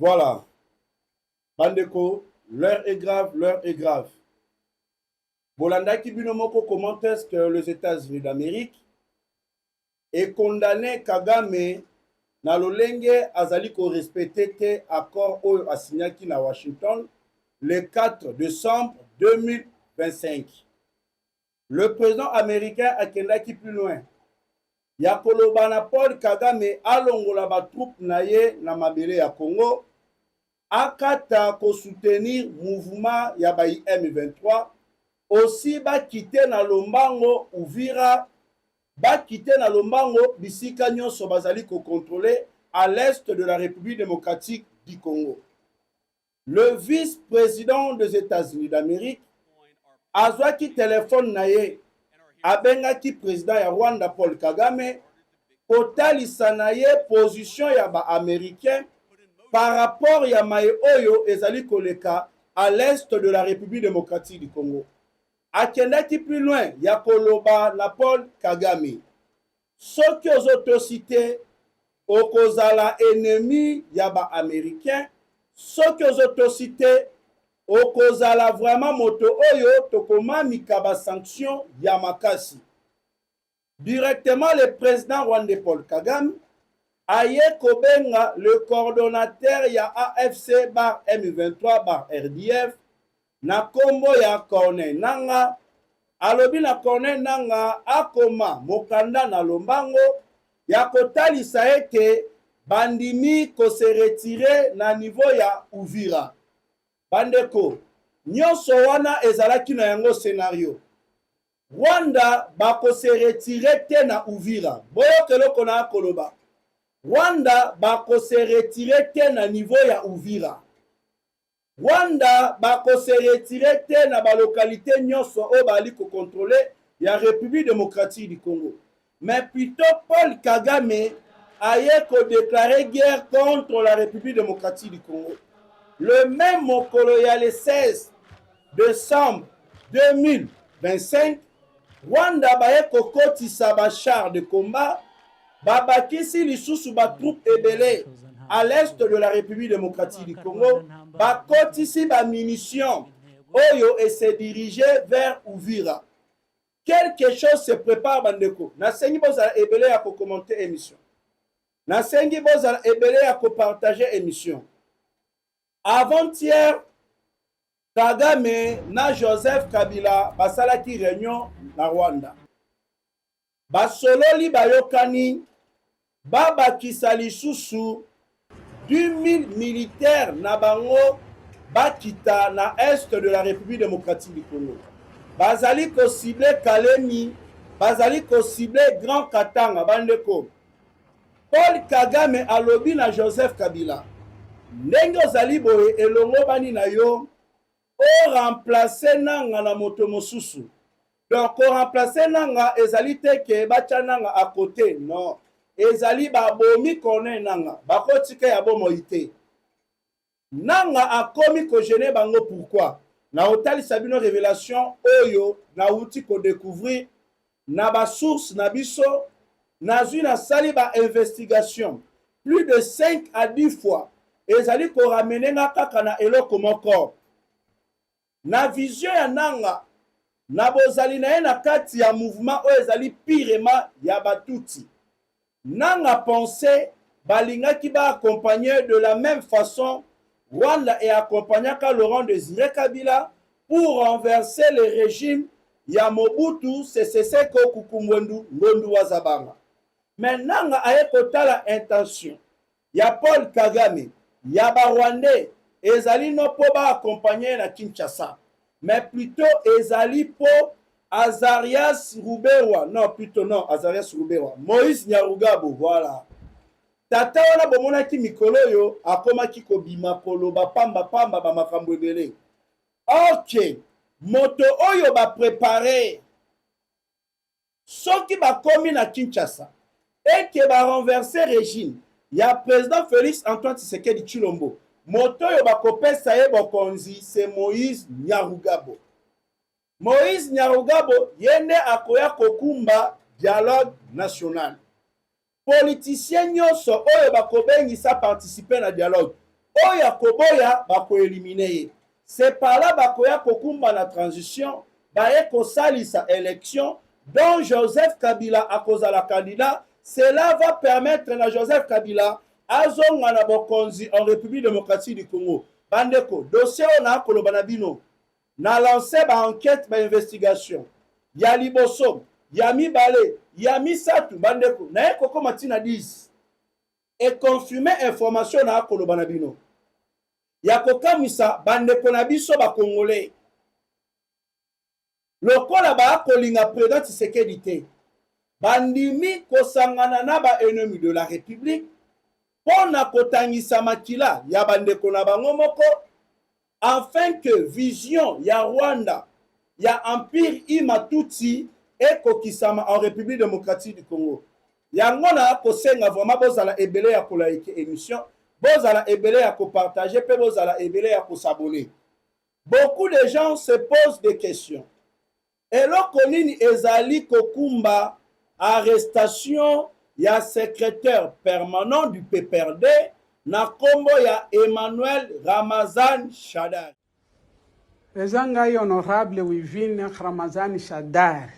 Voilà. Bandeko, l'heure est grave, l'heure est grave. Bolanda Kibinomoko comment est-ce que les États-Unis d'Amérique est condamné Kagame na lolenge azali ko respecter accord oyo asignaki na Washington le 4 décembre 2025. Le président américain akendaki plus loin. Ya koloba na Paul Kagame alongola ba troupe na ye na mabele ya Congo akata ko soutenir mouvement ya ba M23 aussi ba quitter na Lombango Uvira ba quitter na Lombango bisika nyonso bazali ko contrôler à l'est de la République démocratique du Congo. Le vice-président des États-Unis d'Amérique azwaki téléphone na ye abengaki président ya Rwanda Paul Kagame kotalisa na ye position ya ba américain par rapport ya maye oyo ezali koleka à l'est de la République démocratique du Congo. Akendaki plus loin ya koloba na Paul Kagame soki ozotosite okozala ennemi ya ba américain soki ozotosite okozala vraiment moto oyo tokomamika ba sanction ya makasi. Directement le président rwandais Paul Kagame aye kobenga le coordonnateur ya AFC bar M23 bar RDF na kombo ya Corneille Nanga alobi na Corneille Nanga akoma mokanda na Lombango ya kotalisa ete bandimi ko se retirer na niveau ya Uvira. Bandeko nyonso wana ezalaki na yango scénario. Rwanda bako se retirer te na Uvira. Boyo keloko na koloba. Rwanda bako se retirer te na niveau ya Uvira. Rwanda bako se retirer te na ba localité nyonso o bali ko contrôler ya République démocratique du Congo. Mais plutôt Paul Kagame aye ko déclarer guerre contre la République démocratique du Congo. Le même mokolo ya le 16 décembre 2025, Rwanda baye kokotisa ba char de combat babakisi lisusu ba troupe ebele à l'est de la République démocratique du Congo bakotisi ba munitions oyo et se diriger vers Uvira. Quelque chose se prépare bandeko. Nasengi bozala ebele ya ko commenter émission. Nasengi bozala ebele ya ko partager émission. Avant-hier, Kagame na Joseph Kabila basalaki réunion na Rwanda. Basololi bayokani babakisa lisusu 2000 militaires na bango bakita na est de la République démocratique du Congo. Bazali ko cible Kalemi, bazali ko cible Grand Katanga bandeko. Paul Kagame alobi na Joseph Kabila ndenge ozali boye elongo bani na yo o remplacer nanga na moto mosusu. Donc o remplacer nanga ezali te ke bacha nanga à côté, non. Ezali ba bomi Corneille Nanga bakotika ya bomoite. Nanga akomi ko gêner bango pourquoi? Na otali sabino révélation oyo na uti ko découvrir na ba source na biso na zui na sali ba investigation plus de 5 à 10 fois. Ezali ko ramener na kaka na eloko moko. Na vision ya nanga na bozali na ye na kati ya mouvement oyo ezali pirema ya batuti. Nanga pensé balingaki ba accompagner de la même façon Rwanda et accompagnaka Laurent Désiré Kabila pour renverser le régime ya Mobutu Sese Seko Kukumbwendu Ngondu Wazabanga. Mais nanga aye kotala intention ya Paul Kagame ya ba Rwandais ezali no po ba accompagner na Kinshasa, mais plutôt ezali po Azarias Ruberwa, non plutôt non Azarias Ruberwa, Moïse Nyarugabo, voilà. Tata wana bomonaki mikolo yo akomaki kobima koloba pamba pamba ba makambo ebele. Ok, moto oyo ba préparer soki ba komi na Kinshasa et que ba renverser régime ya président Félix Antoine Tshisekedi Tshilombo. Moto yo ba kopesa ye bokonzi c'est Moïse Nyarugabo. Moïse Nyarugabo yende akoya kokumba dialogue national. Politicien nyonso oyo bakobengisa participer na dialogue oya koboya bako éliminer. C'est par là bakoya kokumba na transition baye kosalisa élection dont Joseph Kabila a cause la candidat. Cela va permettre à Joseph Kabila azonga na bokonzi en République démocratique du Congo. Bandeko, dossier on a kolobanabino. Na lancé ba enquête ba investigation. Ya liboso, ya mibale, ya misatu bandeko. Na ekoko matina 10. Et confirmer information na kolobanabino. Ya kokamisa bandeko na biso ba congolais. Lokola ba kolinga président Tshisekedi te. Bandimi kosangana na ba ennemi de la République pona kotangisa makila ya bandeko na bango moko afin que vision ya Rwanda ya empire Imatuti ekokisama en République démocratique du Congo. Yango na kosenga vraiment bozala ebele ya kolaike émission, bozala ebele ya kopartager pe bozala ebele ya kosabonner. Beaucoup de gens se posent des questions. Eloko nini ezali kokumba arrestation ya secrétaire permanent du PPRD na kombo ya Emmanuel Ramazan Shadari. Ezangai honorable Wivine Ramazan Shadari.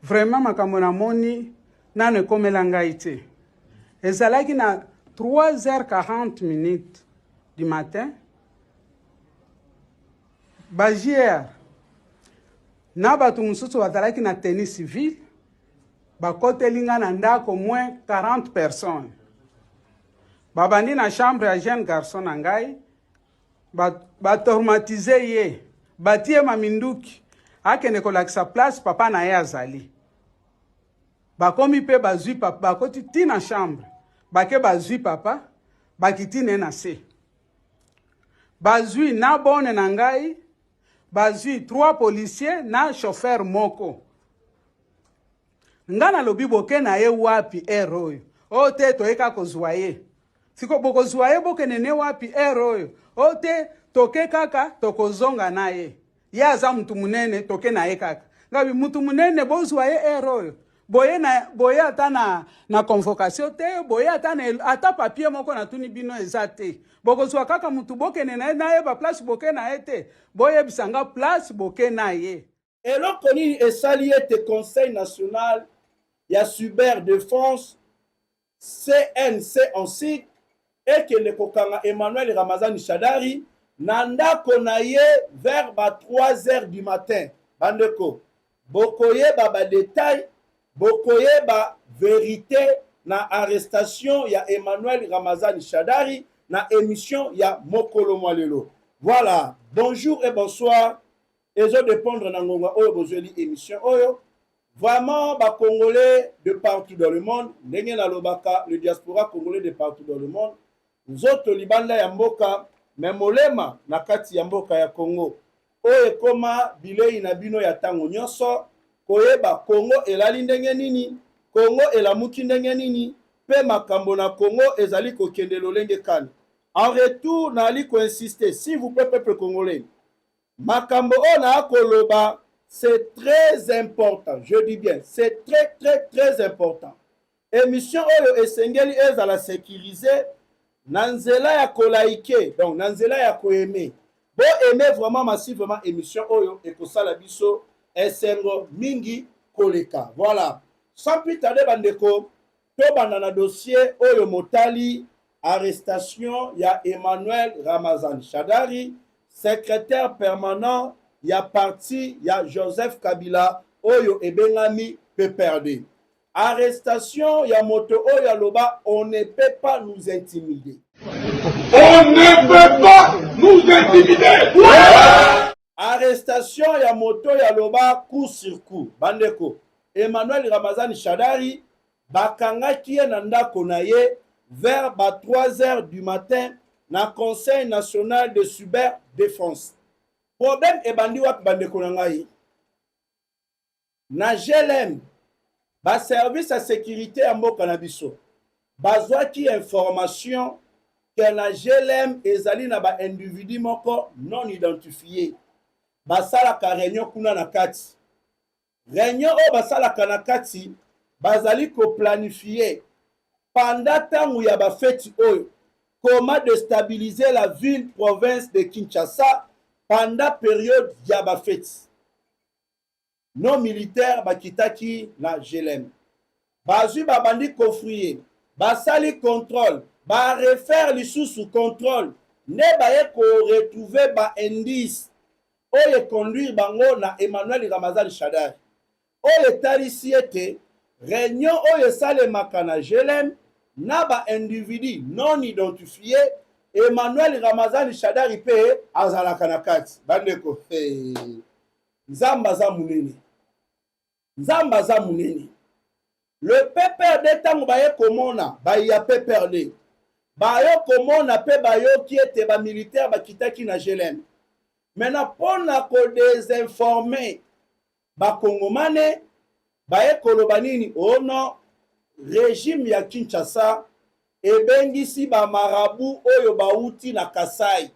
Vraiment makambo na moni nane komela ngai te. Ezalaki na 3h40 du matin. Bajier na batu mususu batalaki na tenue civile. Bakotelinga na ndako moins 40 personnes. Babandi na chambre ya jeune garçon na ngai. Batraumatize ye. Batie maminduki. Akende kolakisa place papa na ye azali. Bakomi pe bazui papa. Bakoti ti na chambre. Bake bazui papa. Bakiti ne na se. Bazui na bone na ngai. Bazui 3 policiers na chauffeur moko. Ngana lobi boke na ye wapi eroyo. O te toeka kozwa ye. Siko boko zwa ye boke nene wapi eroyo. O te toke kaka tokozonga na ye. Ye aza mtu munene toke na ye kaka. Ngabi mtu munene bozwa ye eroyo. Boye ata na convocation te. Boye ata papier moko na tuni bino ezate. Boko zwa kaka mtu boke nene na ye ba place boke na ye te. Boye bisanga place boke na ye. Et l'on connaît et salué te Conseil national, il y a Cyberdéfense, CNC en site, et que le Kokanga Emmanuel Ramazan Shadari, Nanda Konaye vers 3h du matin. Bandeko, Bokoye ba détail, Bokoye ba vérité, na arrestation, il y a Emmanuel Ramazan Shadari, na émission, il y a Mokolo Mwalelo. Voilà, bonjour et bonsoir. Et je dépendre dans notre émission. Vraiment, les Congolais de partout dans le monde, le diaspora congolais de partout dans le monde, nous autres, Libanda Yamboka, même Olema, Nakati Yamboka ya Congo, Oye Koma, Bilei Nabino Yatango Nyoso, Koyeba, Congo et la Lindenge Nini, Congo et la Mukindenge Nini, Pe Makambo na Congo et Zaliko Kendelo Lenge Kan. En retour, Naliko insister, s'il vous plaît, peuple congolais. Makambo ona koloba, c'est très important. Je dis bien, c'est très, très, très important. Émission oyo esengeli ezala sécuriser, nanzela ya kolaike, donc nanzela ya koeme. Bo aimer vraiment massivement émission oyo ekosala biso esengo mingi koleka. Voilà. Sans plus tarder bandeko, to bandana dossier oyo motali arrestation ya Emmanuel Ramazan Shadari. Secrétaire permanent, il y a parti, il y a Joseph Kabila, Oyo et Bengami PPRD. Arrestation, il y a moto Oyo Loba, on ne peut pas nous intimider. On ne peut pas nous intimider. Ouais. Arrestation, il y a moto Loba, coup sur coup. Bandeko, Emmanuel Ramazan Shadari, Bakanga qui est nanda konaye, vers 3h du matin, na Conseil national de Cyberdéfense. Problème est bandi wap bande konangai. Na GLM, ba service à sécurité à mboka na biso. Bazwa ki information que na GLM ezali na ba individu moko non identifié. Basala ka réunion kuna na kati. Réunion o basala ka na kati, bazali ko planifier pendant tangu ya ba feti oyo. comment déstabiliser la ville-province de Kinshasa pendant la période Yabafet. Nos militaires bakitaki na Jelem. Bazui babandi kofriye, basali contrôle, ba refaire lisusu contrôle, ne baye ko retrouver ba indice oye conduire bango na Emmanuel Ramazani Shadari. Oye talisi ete réunion oye salemaka na Jelem na ba individu non identifié Emmanuel Ramazani Shadari pe azalaka na kati. Bandeko Nzamba za munene. Nzamba za munene. Le PPRD tango baye komona baya PPRD. Bayo komona pe bayo ki ete ba militaire bakitaki na Jelem. Maintenant pona ko désinformer ba kongomane baye koloba nini ono régime ya Kinshasa ebengisi ba marabu oyo bauti na Kasai.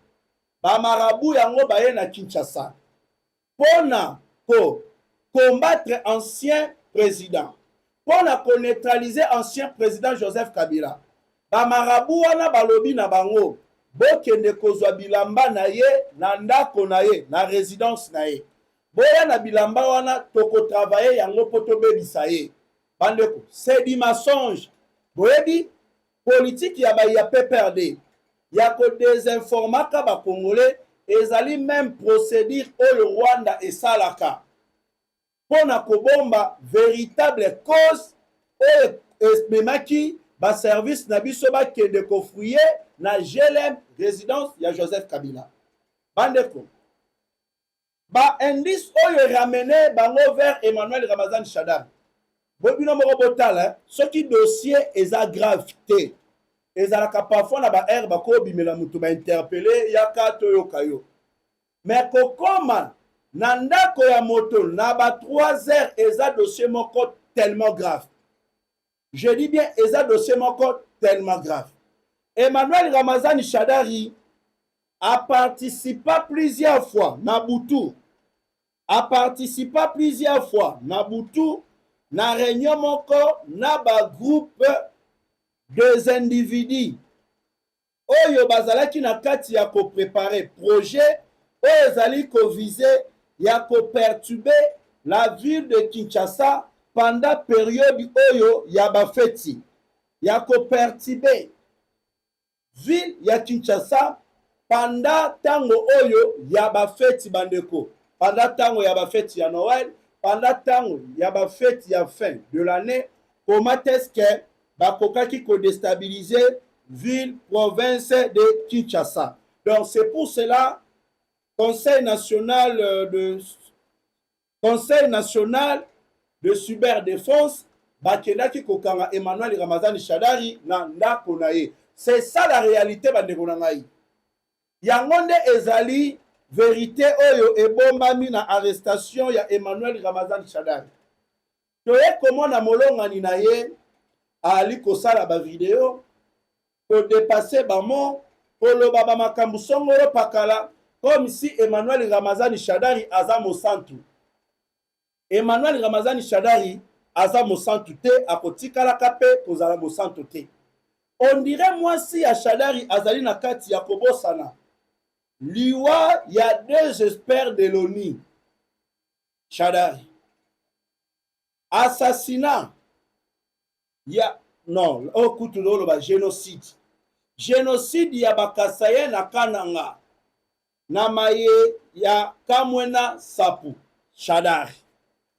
Ba marabu yango baye na Kinshasa. Pona ko combattre ancien président. Pona ko neutraliser ancien président Joseph Kabila. Ba marabu wana balobi na bango bokende kozwa bilamba na ye na ndako na ye na résidence na ye. Boya na bilamba wana toko travailler yango poto bebisa ye. Bandeko, c'est du mensonge. Boyebi politique ya ba ya PPRD. Ya ko désinformaka ba Congolais ezali même procédure oyo Rwanda esalaka. Pona kobomba véritable cause oyo espemaki ba service na biso ba kende kofouye na Jelem résidence ya Joseph Kabila. Bandeko. Ba indice oyo ramené bango vers Emmanuel Ramazani Shadari. Bobino moko botala, soki dossier eza gravité. Ezalaka parfois na ba air bako bimela mutu ba interpeller yaka to yokayo. Mais kokoma na ndako ya moto na ba 3 heures eza dossier moko tellement grave. Je dis bien eza dossier moko tellement grave. Emmanuel Ramazani Shadari a participé plusieurs fois na Butu. A participé plusieurs fois na Butu na réunion moko na ba groupe des individus. Oyo bazalaki na kati ya ko préparer projet oyo ezali ko viser ya ko perturber la ville de Kinshasa pendant période oyo ya ba feti. Ya ko perturber ville ya Kinshasa pendant tango oyo ya ba feti bandeko. Pendant tango ya ba feti ya Noël, pendant tango ya ba feti ya fin de l'année, comment est-ce que bakokaki ko déstabiliser ville province de Kinshasa. Donc c'est pour cela Conseil national de cyberdéfense bakendaki kokanga Emmanuel Ramazani Shadari na ndako na ye. C'est ça la réalité bandeko na ngai. Yango nde ezali vérité oyo ebombami na arrestation ya Emmanuel Ramazani Shadari. Toye komona molongani na ye ali kosala ba vidéo ko dépasser ba mo koloba ba makambu songolo pakala comme si Emmanuel Ramazani Shadari aza mosantu. Emmanuel Ramazani Shadari aza mosantu te akotikala kape kozala mosantu te. On dirait moi si ya Shadari azali na kati ya kobosana. Liwa ya 2 experts de l'ONU. Shadari. Assassinat. Ya non, okutu lolo ba génocide. Génocide ya bakasaye na Kananga. Na maye ya Kamwena Sapu. Shadari.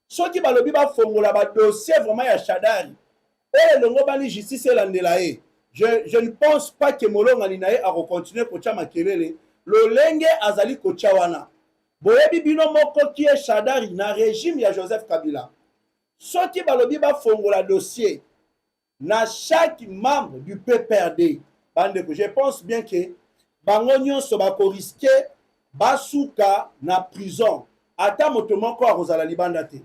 Soki balobi ba fongola ba dossier vraiment ya Shadari. Et le ngobani justice elandela e. Je ne pense pas que Molonga Ninae a continué kocha makelele. Le lenge azali kocha wana. Boyebi bino moko ki e Shadari na régime ya Joseph Kabila. Soki balobi ba fongola dossier na chaque membre du PPRD. Je pense bien que bango nyonso bako risquer basuka na prison. Ata moto moko akozala libanda te.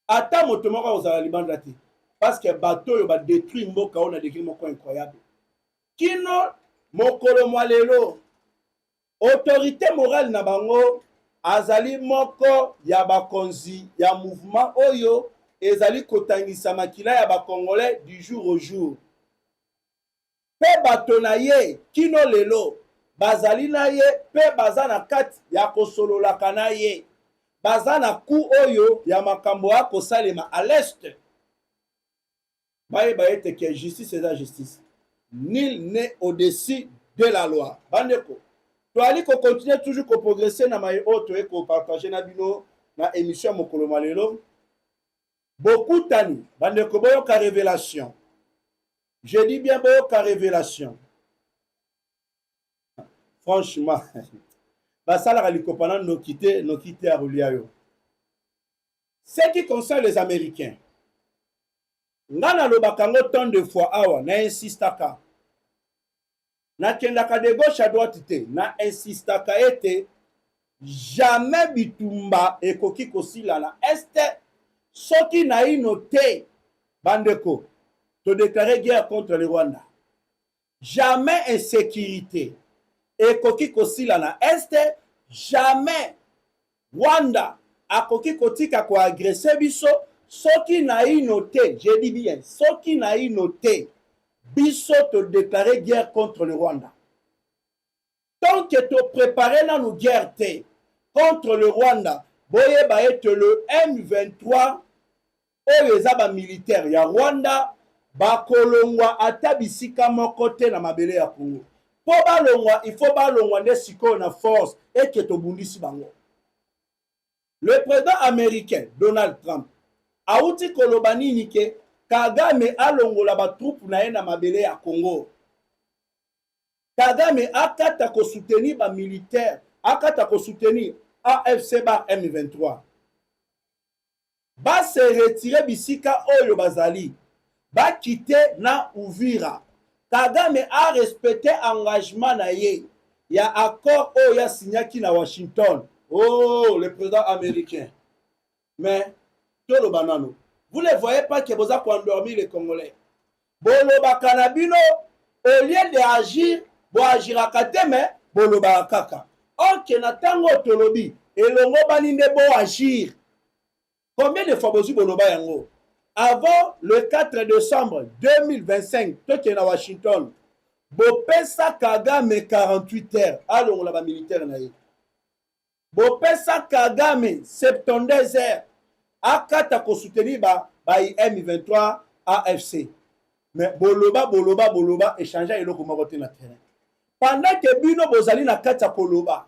Ata moto moko akozala libanda te. Parce que bateau va détruire mboka on a des moko incroyable. Kino mokolo mwalelo autorité morale na bango azali moko ya bakonzi ya mouvement oyo ezali kotangisa makila ya ba Congolais du jour au jour. pe bato na ye kino lelo bazali na ye pe baza na kati ya kosololaka na ye baza na ku oyo ya makambo ya kosalema à l'est bayeba ete ke justice eza justice nul n'est au-dessus de la loi bandeko toali kocontinue toujours koprogresse na maye oyo toye kopartage na bino na émission mokolo malelo bokutani bandeko boyoka révélation je dis bien boyoka révélation franchement basalaka likopana nokite ya rolia yo ce qui concerne les américains nga nalobaka ngo tant de fois awa na insistaka nakendaka de gauche à droite te na insistaka ete jamais bitumba ekoki kosila na este soki na ino te bandeko to déclarer guerre contre le Rwanda jamais insécurité ekoki kosila na este jamais Rwanda akoki kotika ko agresser biso soki na ino te je dis bien soki na ino te biso to déclarer guerre contre le Rwanda tant que to préparer na nous guerre te contre le Rwanda boyeba ete le M23 oyo eza ba militaire ya Rwanda bakolongwa ata bisika moko te na mabele ya Congo po balongwa il faut balongwa nde sikoyo na force eke tobundisi bango. Le président américain Donald Trump auti koloba nini ke Kagame alongola batroupe na ye na mabele ya Congo. Kagame akata ko soutenir ba militaire akata ko soutenir AFC ba M23 ba se retirer bisika oyo bazali ba quitter na Uvira. Kagame a respecté engagement na ye ya accord oyo ya signaki na Washington. Oh, le président américain. Mais tout le banano, vous ne voyez pas que vous avez endormi les Congolais. Boloba kanabino au lieu d'agir, bo agir mais boloba kaka. Ok, natango tolobi elongo baninde bo agir. Combien de fois vous boloba yango? Avant le 4 décembre 2025, tout est à Washington. Bopesa Kagame 48 heures. Allons là-bas militaire naïe. Bopesa Kagame 72 heures. Akata ko soutenir ba M23 AFC. Mais boloba échanger eloko moko na terrain. Pendant que bino bozali na kata koloba.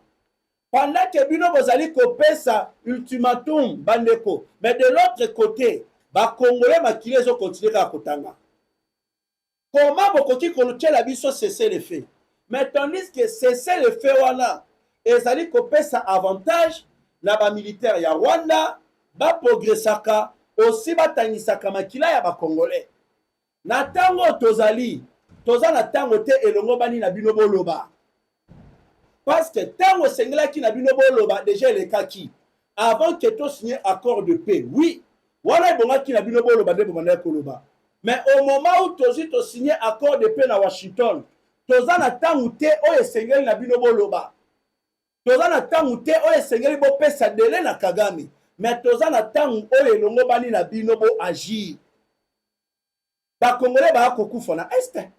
Pendant que bino bozali ko pesa ultimatum bandeko. Mais de l'autre côté ba Congolais makile zo continuer à kotanga. Comment bokoki kolutia la biso cesser les faits. Mais tandis que cesser les faits wana ezali ko pesa avantage na ba militaire ya Rwanda ba progressaka aussi batangisaka makila ya ba Congolais. Na tango tozali toza na tango te elongo bani na bino boloba. Parce que tango sengelaki na bino boloba déjà le kaki avant que to signer accord de paix. Oui, wana bongaki na bino boloba de bomanda koloba. Mais au moment où tozi to signer accord de paix na Washington, toza na tango te oyo sengeli na bino boloba. Toza na tango te oyo sengeli bo pesa délai na Kagame. Mais toza na tango oyo elongo bani na bino bo agir. Ba Congolais ba kokufa na este.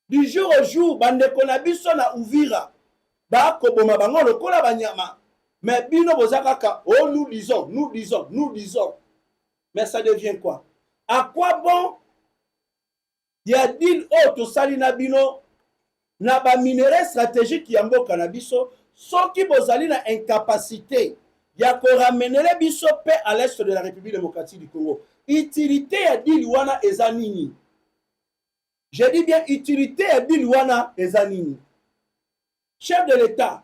Du jour au jour bandeko na biso na Uvira ba koboma bango lokola banyama. Mais bino bozakaka oh nous disons. Mais ça devient quoi? À quoi bon? Y a dit oh to sali na bino na ba minerais stratégique ya mboka na biso soki bozali na incapacité ya ko ramener biso paix à l'est de la République démocratique du Congo. Utilité ya dit wana ezanini. Je dis bien utilité ya dit wana ezanini. Chef de l'État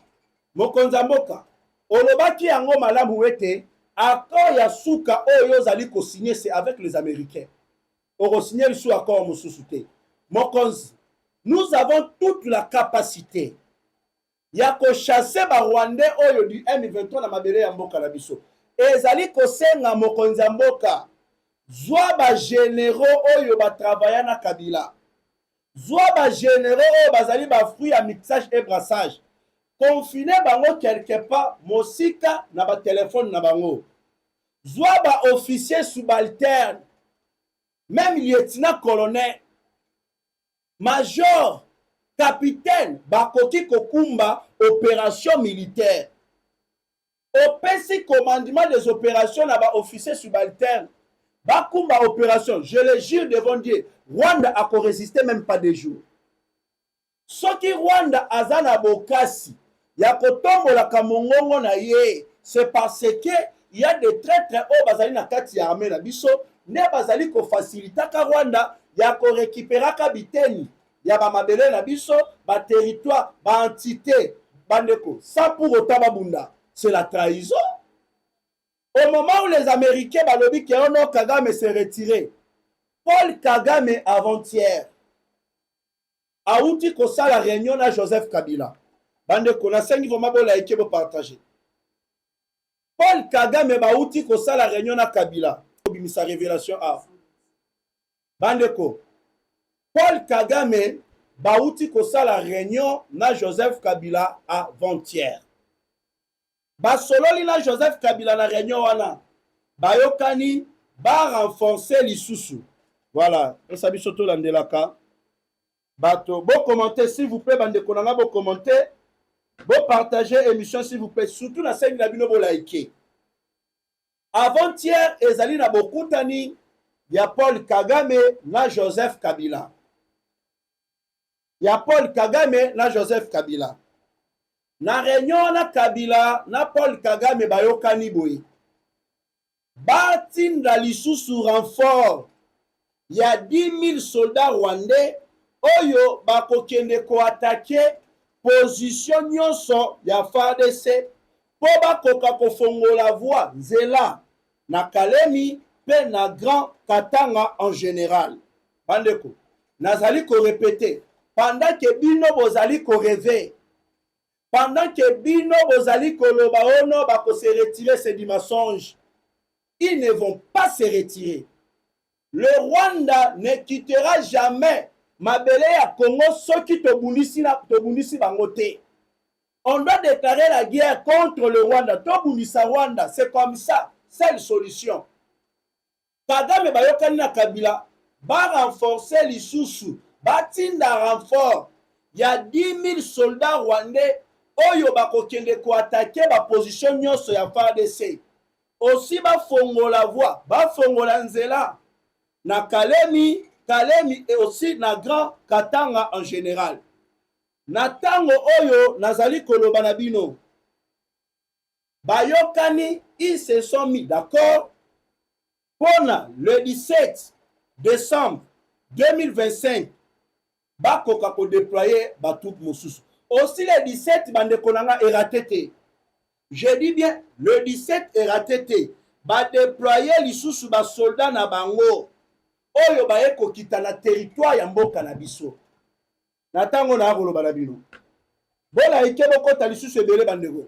mokonza mboka olobaki yango malamu ete accord ya suka oyo zali ko signer c'est avec les Américains. Oro signer sous accord mosusuté. Mokonzi, nous avons toute la capacité ya ko chasser ba Rwandais oyo du M23 na mabele ya mboka na biso. Ezali ko senga mokonza mboka zwa ba généraux oyo ba travailler na Kabila. Zwa ba généraux oyo bazali ba fruit ya mixage et brassage. Confiner bango quelque part mosika na ba téléphone na bango. Zwa ba officier subalterne même lieutenant colonel major, capitaine, bakoki kokumba opération militaire. Opesi commandement des opérations na ba officier subalterne. Bakumba opération, je le jure devant Dieu, Rwanda a résisté même pas des jours. Soki Rwanda azana bokasi, ya kotombola kamongongo na ye, c'est parce que il y a des traîtres au bazali na kati ya armée na biso, ne bazali ko facilita ka Rwanda ya ko récupérer ka biteni, ya ba mabele na biso, ba territoire, ba entité, bandeko, ça pour autant babunda. C'est la trahison. Au moment où les Américains balobi que Ono Kagame s'est retiré, Paul Kagame avant-hier a outi ko la réunion à Joseph Kabila. Bande ko na sengi vraiment bo like bo partager. Paul Kagame ba outi ko la réunion à Kabila. Sa révélation a. Bande ko. Paul Kagame ba outi ko la réunion na Joseph Kabila avant-hier. Basololi na Joseph Kabila na réunion wana bayokani ba renforcer lisusu. Voilà, et ça bi soto landelaka. Bato, bon commenter s'il vous plaît, bande konanga bon commenter, bon partager émission s'il vous plaît, surtout na scène na bino bo like. Avant-hier ezali na bokutani ya Paul Kagame na Joseph Kabila. Ya Paul Kagame na Joseph Kabila. Na réunion na Kabila na Paul Kagame bayokani boye. Batinda lisusu renfort. Il y a 10 000 soldats rwandais oyo bakokende ko attaquer position nyonso ya FARDC po bakoka kofongola voie nzela na Kalemi pe na Grand Katanga en général. Bandeko, nazali ko répéter pendant que bino bozali ko rêver. Pendant que bino bozali koloba ono bako se retirer, c'est du mensonge. Ils ne vont pas se retirer. Le Rwanda ne quittera jamais mabele ya Congo soki tobundisi bangote. On doit déclarer la guerre contre le Rwanda. Tobundisa Rwanda, c'est comme ça, seule solution. Kagame bayokani na Kabila ba renforcer lisusu, batinda renfort. Il y a 10 000 soldats rwandais oyo bakokende ko attaquer ba position nyonso ya FARDC. Aussi ba fongola voie, ba fongola nzela na Kalemi et aussi na Grand Katanga en général. Na tango oyo nazali koloba na bino. Bayokani, ils se sont mis d'accord pour le 17 décembre 2025 bakoka ko déployer ba troupe mosusu. Aussi le 17 bande konanga eratété. Je dis bien le 17 eratété. Ba déployer lisusu ba soldats na bango. Oyo baye ko kita na territoire ya mboka na biso. Na tango na koloba na bino. Bola ikebo kota lisusu ebele bandeko.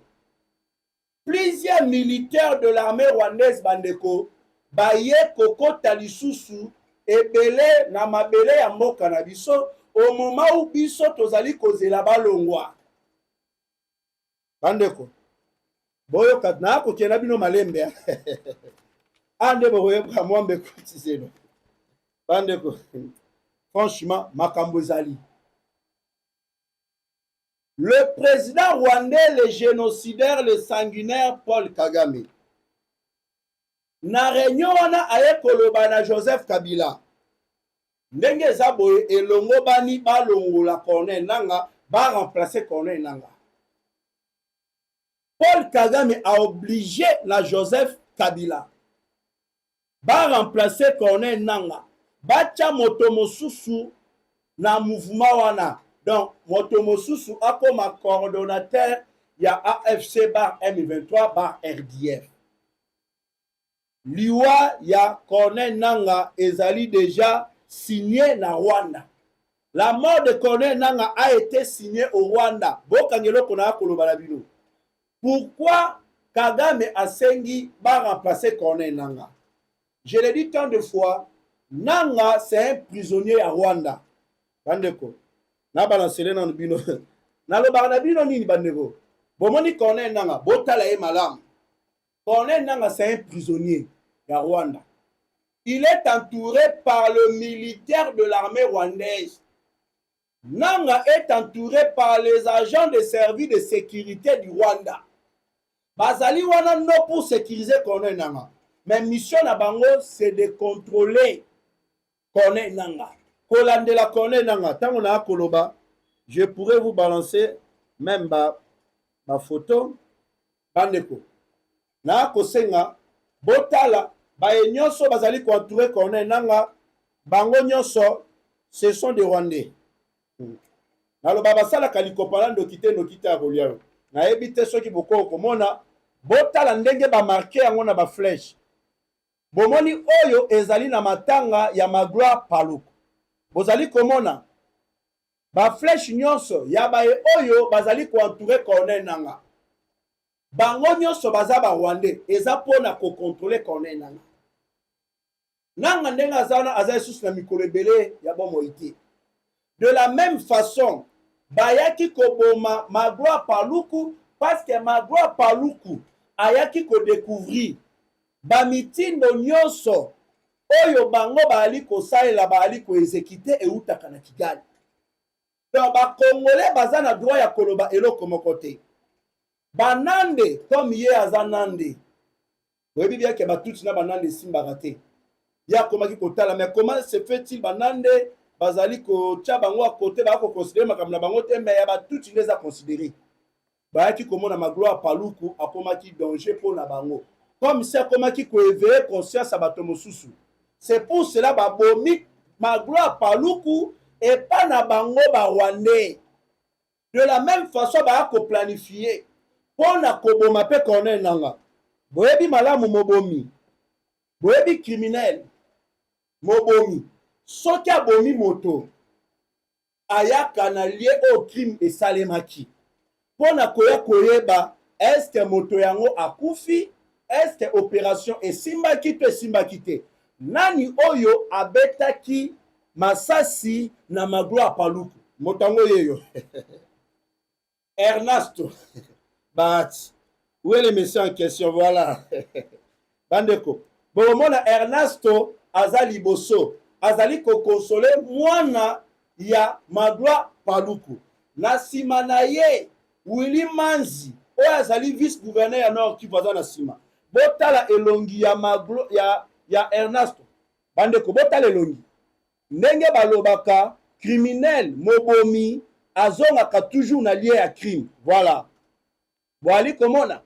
Plusieurs militaires de l'armée rwandaise bandeko baye kokota lisusu ebele na mabele ya mboka na biso. Au moment où biso tozali kozela balongwa. Bandeko. Boyo katna ko kena bino malembe. Ande boyo ka mwambe kotiseno. Bandeko. Franchement, makambo zali. Le président rwandais, le génocidaire, le sanguinaire Paul Kagame. Na réunion wana aye koloba na Joseph Kabila. Ndenge zaboye elongo bani balongola Corneille Nanga ba remplacer Corneille Nanga. Paul Kagame a obligé la Joseph Kabila ba remplacer Corneille Nanga. Bacha motomosusu na mouvement wana. Donc motomosusu a comme coordonnateur ya AFC bar M23 bar RDF. Liwa ya Corneille Nanga ezali déjà signé na Rwanda. La mort de Corneille Nanga a été signée au Rwanda. Bokangelo kona koloba na bino. Pourquoi Kagame a sengi ba remplacer Corneille Nanga? Je l'ai dit tant de fois, Nanga c'est un prisonnier à Rwanda. Bandeko. Na balancele na bino. Na lo na bino nini bandeko? Bomoni Corneille Nanga, botala e malam. Corneille Nanga c'est un prisonnier à Rwanda. Il est entouré par le militaire de l'armée rwandaise. Nanga est entouré par les agents de service de sécurité du Rwanda. Bazali wana non pour sécuriser Corneille Nanga. Mais mission na bango c'est de contrôler Corneille Nanga. Kolande la Corneille Nanga. Tant on a koloba, je pourrais vous balancer même ma photo. Bandeko. Na kosenga botala ba nyonso bazali contrôler Corneille Nanga. Bango nyonso ce sont des Rwandais. Naloba basala kalikopala ndokite ya kolia. Na ebite soki boko komona botala ndenge ba marqué yango na ba flèche. Bomoni oyo ezali na matanga ya Magloire Paluku. Bozali komona ba flèche nyonso ya ba oyo bazali ko entourer Corneille Nanga. Bango nyonso baza ba Rwandais eza pona ko contrôler Corneille Nanga. Nanga ndenga azana azayesus na mikolo ebele ya bomo ite. De la même façon, bayaki koboma Magloire Paluku parce que Magloire Paluku ayaki ko découvrir ba mitindo nyonso oyo bango bali ko salela bali ko exécuter eutaka na Kigali. Donc ba Congolais baza na droit ya koloba eloko moko te. Banande comme ye azanande. Oyebi bien que batuti na banande simbaka te. Ya komaki kotala mais comment se fait-il banande bazali ko tia bango à côté ba ko considérer makamna bango te mais ya batuti ndeza considérer. Bayaki komona Magloire Paluku akomaki danger pour na bango. Comme si akomaki ko éveiller conscience à bato mosusu. C'est pour cela ba bomi Magloire Paluku et pas na bango ba Rwandais. De la même façon ba ko planifier pour na koboma pe Corneille Nanga. Boyebi malamu mobomi. Boyebi criminel mobomi. Soki abomi moto ayaka na lié au crime et salemaki. Pona koya koyeba est-ce que moto yango akufi, est-ce que opération et simbaki te. Nani oyo abetaki masasi na Magloire Paluku. Motango yeyo. Ernesto. Bat. Où est le monsieur en question? Voilà. Bandeko. Bon, mona Ernesto azali boso. Azali ko consoler mwana ya Magloire Paluku. Na sima na ye Willy Manzi oyo azali vice-gouverneur ya Nord Kivu aza na sima. Botala elongi ya Maglo ya Ernesto. Bandeko botala elongi. Ndenge balobaka criminel mobomi azongaka toujours na lié ya crime. Voilà. Boali komona.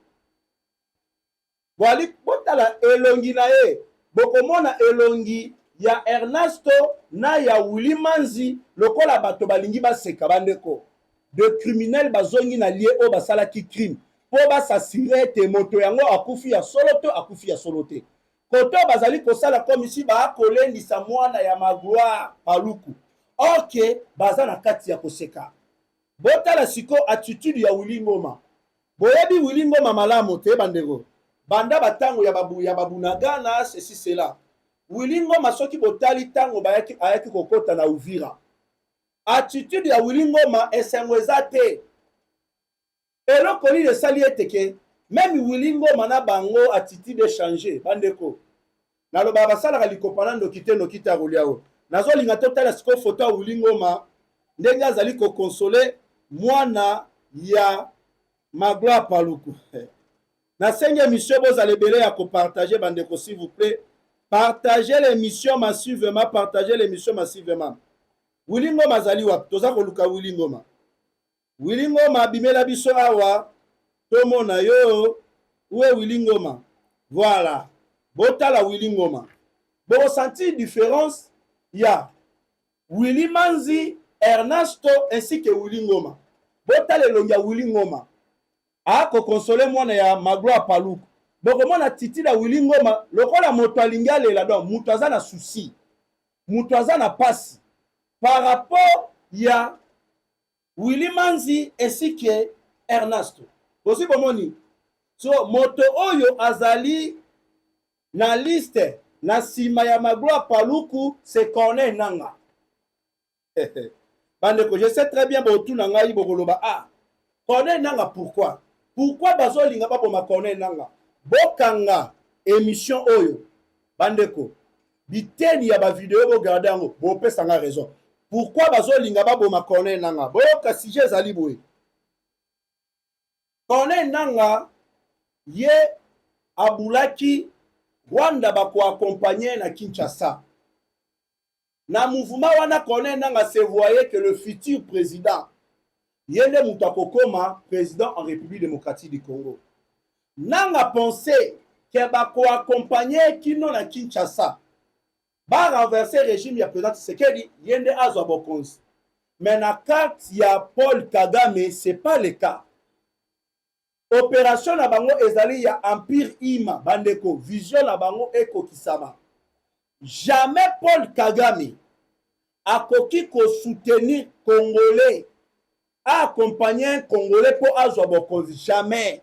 Boali botala elongi na ye. Bokomona elongi ya Ernesto na ya Willy Manzi lokola bato balingi baseka bandeko. De criminel bazongi na lié o basalaki crime. Po basasire te moto yango akufi ya solo te. Koto bazali kosala comme ici ba kolendisa mwana ya Magloire Paluku. Ok, baza na kati ya koseka. Botala siko attitude ya Willy Ngoma. Boyebi Willy Ngoma malamu te bandeko. Banda batango ya babunagana ceci cela. Willy Ngoma soki botali tango ayaki kokota na Uvira. Attitude ya Willy Ngoma esengo eza te. Eloko li esali eteke même Willy Ngoma na bango attitude changer bandeko. Naloba basalaka likopana ndokite ya Roliao. Nazolinga totala siko photo ya Willy Ngoma ndenge azali ko consoler mwana ya Magloire Paluku. Na senge mission bozale belé ya ko partager bandeko s'il vous plaît. Partagez l'émission massivement, partagez l'émission massivement. Willy Ngoma azali wapi? Toza koluka Willy Ngoma. Willy Ngoma bimela biso awa. Tomona yo. Où est Willy Ngoma? Voilà. Botala Willy Ngoma. Bon senti différence. Ya Willy Manzi, Ernesto ainsi que Willy Ngoma. Botala longa Willy Ngoma. A ko consoler mwana ya Magloire Paluku. Bokomona titi la Willy Ngoma lokola moto alingi alela donc moto aza na souci. Moto aza na pasi. Par rapport ya Willy Manzi ainsi que Ernesto. Aussi bomoni. So moto oyo azali na liste na sima ya Magloire Paluku c'est Corneille Nanga. Bandeko, je sais très bien botu na ngai bokoloba ah Corneille Nanga pourquoi? Pourquoi bazolinga ba boma Corneille Nanga? Bokanga émission oyo bandeko biteni ya ba vidéo bo garder ngo bo pesa nga raison. Pourquoi bazolinga baboma Corneille Nangaa? Boyoka sujet ezali boye. Corneille Nangaa ye abulaki Rwanda bako accompagner na Kinshasa. Na mouvement wana Corneille Nangaa se voyait que le futur président yende mutakokoma président en République démocratique du Congo. Nangaa pensait que bako accompagner kino na Kinshasa ba renverser régime ya président Tshisekedi yende azwa bokonzi. Mais na carte ya Paul Kagame c'est pas le cas. Opération na bango ezali ya Empire Ima bandeko, vision na bango ekokisama. Jamais Paul Kagame akoki ko soutenir Congolais, accompagner un Congolais pour azwa bokonzi. Jamais.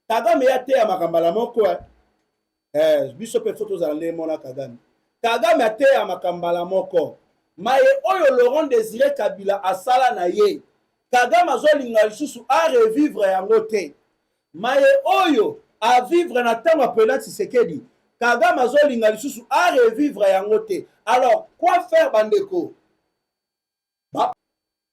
Kagame ya te ya makambala moko biso pe photo za mona Kagame. Kagame ate ya makambala moko. Maye oyo Laurent Désiré Kabila asala na ye. Kagame azolinga lisusu a revivre yango te. Maye oyo a vivre na tango président Tshisekedi. Kagame azolinga lisusu a revivre yango te. Alors, quoi faire bandeko?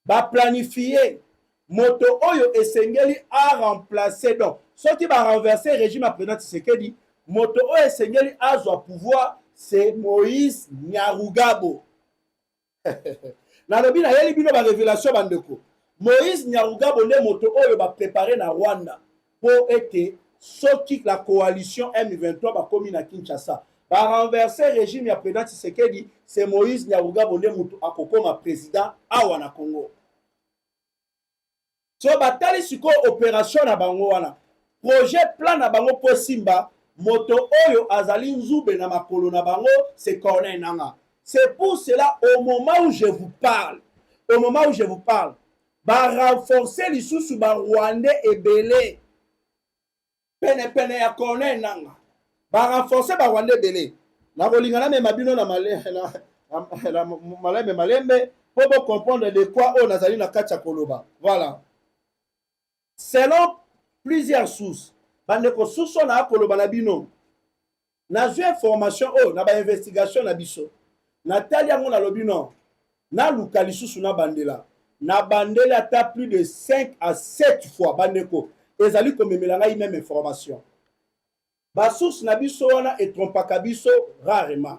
Ba planifier moto oyo esengeli a remplacer donc. Soki ba renverser régime à président Tshisekedi, moto oyo esengeli azwa pouvoir c'est Moïse Nyarugabo. Nalobi na yeli bino ba révélation bandeko. Moïse Nyarugabo nde moto oyo ba préparer na Rwanda pour être soki la coalition M23 ba komi na Kinshasa. Ba renverser régime ya président Tshisekedi, c'est Moïse Nyarugabo nde moto akokoma président awa na Congo. So batali siko opération na bango wana. Projet plan na bango po simba. Moto oyo azali nzube na makolo na bango, c'est Corneille Nangaa. C'est pour cela, au moment où je vous parle, ba renforcer lisusu ba Rwandais ebele. Pene ya Corneille Nangaa. Ba renforcer ba Rwandais ebele. Na kolingana me mabino na malembe pour comprendre de quoi on azali na kacha koloba. Voilà. Selon plusieurs sources, bandeko source na koloba na bino. Na zwe information na ba investigation na biso. Na tali yango na lobino. Na luka lisusu na bandela. Na bandela ta plus de 5 à 7 fois bandeko. Ezali komemela ngai même information. Ba source na biso wana et trompaka biso rarement.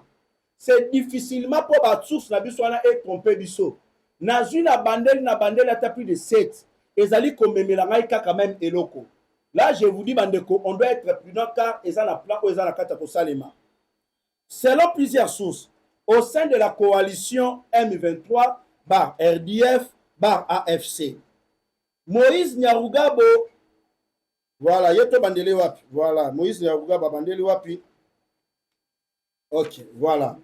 C'est difficilement pour ba source na biso wana et tromper biso. Na zwi na bandela ta plus de 7. Ezali komemela ngai kaka même eloko. Là, je vous dis, bandeko, on doit être prudent car ils ont la plan ou ils ont la carte pour Salema. Selon plusieurs sources, au sein de la coalition M23, bar RDF, bar AFC, Moïse Nyarugabo, voilà, yeto bandele wapi, voilà, Moïse Nyarugabo bandele wapi, ok, voilà.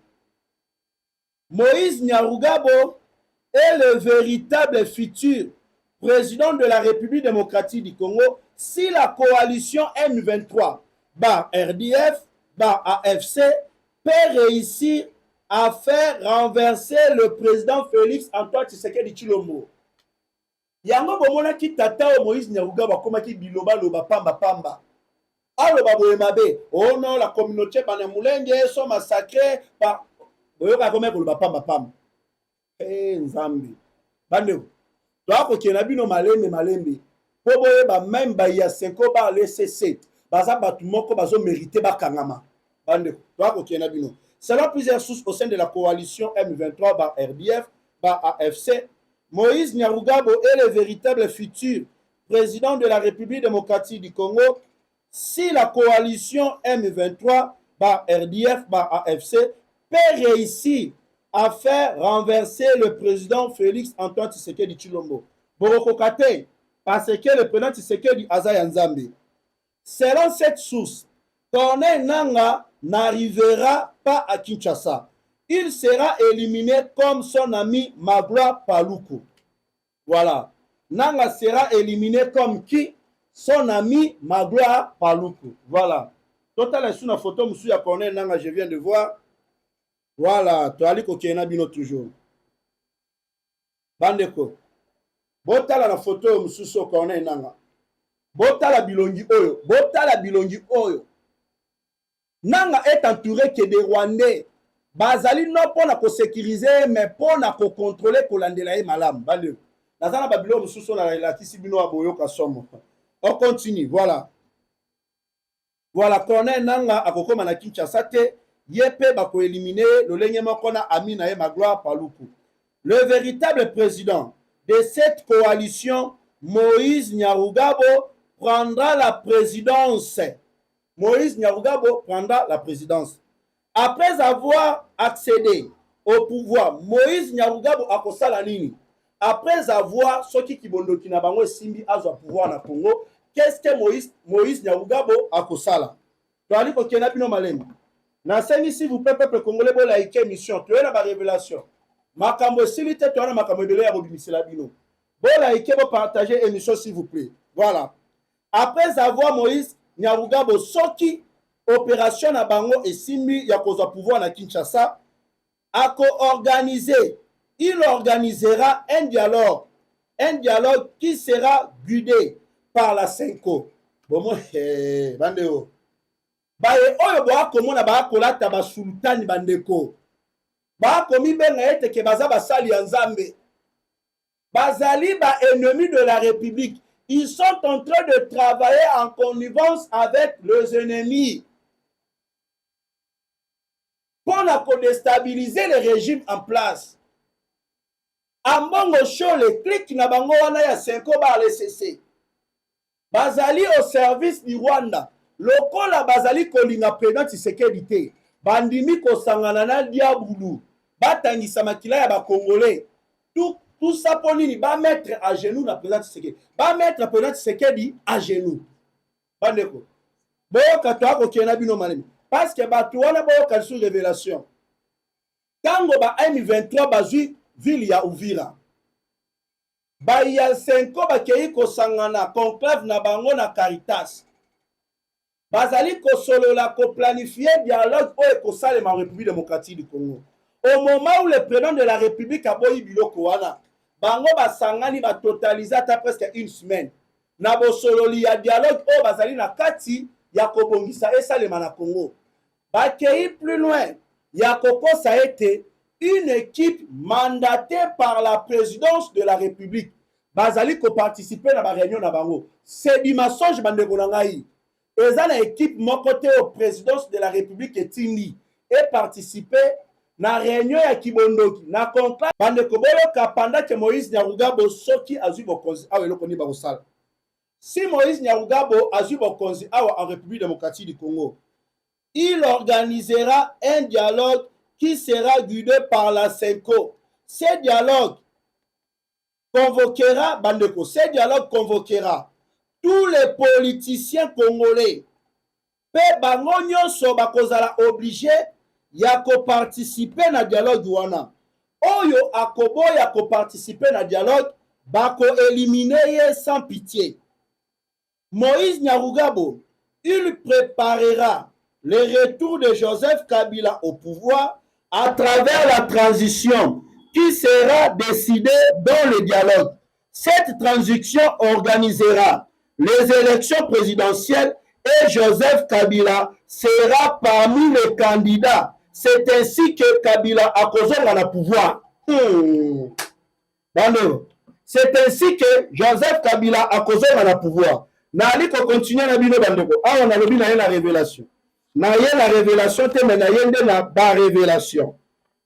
Moïse Nyarugabo est le véritable futur président de la République démocratique du Congo si la coalition M23, bar RDF, bar AFC, peut réussir à faire renverser le président Félix Antoine Tshisekedi Tshilombo. Yango bomona ki tata Moïse Nyarugabo akomaki biloba loba pamba. Aloba boye mabe, oh non, la communauté Banyamulenge sont massacrés par boyoka komeko loba pamba. Nzambi. Bandeko. Toako kena bino malembe. Po boye ba même ba ya 5 ba laisser 7. Baza batu moko bazo mériter ba kangama. Bandeko. Toako kena bino. Selon plusieurs sources au sein de la coalition M23 par RDF, par AFC, Moïse Nyarugabo est le véritable futur président de la République démocratique du Congo si la coalition M23 par RDF, par AFC peut réussir à faire renverser le président Félix Antoine Tshisekedi Tshilombo. Borokokate, parce que le président Tshisekedi Azaya Nzambe. Selon cette source, Corneille Nangaa n'arrivera pas à Kinshasa. Il sera éliminé comme son ami Magloire Paluku. Voilà. Nangaa sera éliminé comme qui? Son ami Magloire Paluku. Voilà. Total sur la photo, monsieur ya Corneille Nangaa, je viens de voir. Voilà, tu as dit que bino toujours. Bandeko. Botala la photo monsieur Corneille Nangaa. Botala bilongi oyo. Nangaa est entouré que des Rwandais. bazali non pona ko sécuriser mais pona ko contrôler ko landela malam bale nazana babilo mususu la kisibino aboyo kasomo. On continue, voilà. Voilà, Corneille Nanga akokoma na Kinshasa te yepe bako éliminer le lenye moko na Amina ye Magloire Paluku. Le véritable président de cette coalition, Moïse Nyarugabo, prendra la présidence. Moïse Nyarugabo prendra la présidence. Après avoir accédé au pouvoir, Moïse Nyarugabo akosala nini? Après avoir soki kibondoki na bango simbi azwa pouvoir na Congo, qu'est-ce que Moïse Nyarugabo akosala? Toali ko kena bino malemi. Na sengi si vous peuple congolais bo laïque mission, tu na ba révélation. Makambo silite to na makambo ebele ya bobimisela bino. Bo laïque bo partager émission s'il vous plaît. Voilà. Après avoir Moïse Nyarugabo soki opération na bango et simbi ya kozwa pouvoir na Kinshasa, ako organiser, il organisera un dialogue qui sera guidé par la Senko. Bon, bandeo. Baye oyo boa komona ba kolata ba sultani bandeko. Ba komi benga ete ke baza basali ya Nzambe. Bazali ba ennemis de la République. Ils sont en train de travailler en connivence avec les ennemis. Pour déstabiliser le régime en place. Ambongo show le clic na bango wana ya Senko ba LCC. Bazali au service du Rwanda. Lokola bazali kolinga président Tshisekedi te. Bandimi ko sangana na diabulu. Batangisa makila ya ba Congolais. Tout ça pour nini ba mettre à genoux na président Tshisekedi. Ba mettre président Tshisekedi à genoux. Bandeko. Boyo katwa ko kena bino malemi. Parce que batu wana boyo ka sur révélation. Tango ba M23 bazui ville ya Uvira. Ba ya Senko ba kei ko sangana conclave na bango na Caritas. Bazali ko solo la ko planifier dialogue o ko salema en République démocratique du Congo. Au moment où le président de la République a boyi biloko wana, bango ba sangani ba totaliser ta presque une semaine. Na bo solo li ya dialogue o bazali na kati ya ko bongisa e salema na Congo. Ba kei plus loin, ya koko ça a été une équipe mandatée par la présidence de la République. Bazali ko participer na ba réunion na bango. C'est du mensonge bande ko ngai. Eza na équipe mon côté au présidence de la République et Tindi et participer na réunion ya Kibondoki na conclave bande ko bolo ka pendant que Moïse Nyarugabo soki azui bokonzi awe lokoni ba kosala. Si Moïse Nyarugabo azui bokonzi awe en République démocratique du Congo, il organisera un dialogue qui sera guidé par la Senko. Ce dialogue convoquera tous les politiciens congolais. Pe bango nyonso bakozala obligé ya ko participer na dialogue wana. Oyo akoboya ko participer na dialogue bako éliminer sans pitié. Moïse Nyarugabo, il préparera le retour de Joseph Kabila au pouvoir à travers la transition qui sera décidée dans le dialogue. Cette transition organisera les élections présidentielles et Joseph Kabila sera parmi les candidats. C'est ainsi que Kabila a causé le pouvoir. C'est ainsi que Joseph Kabila a causé le pouvoir. Nali ko continuer na bino bandeko. Awa na lobi na la révélation. Na la révélation te mais na yende na ba révélation.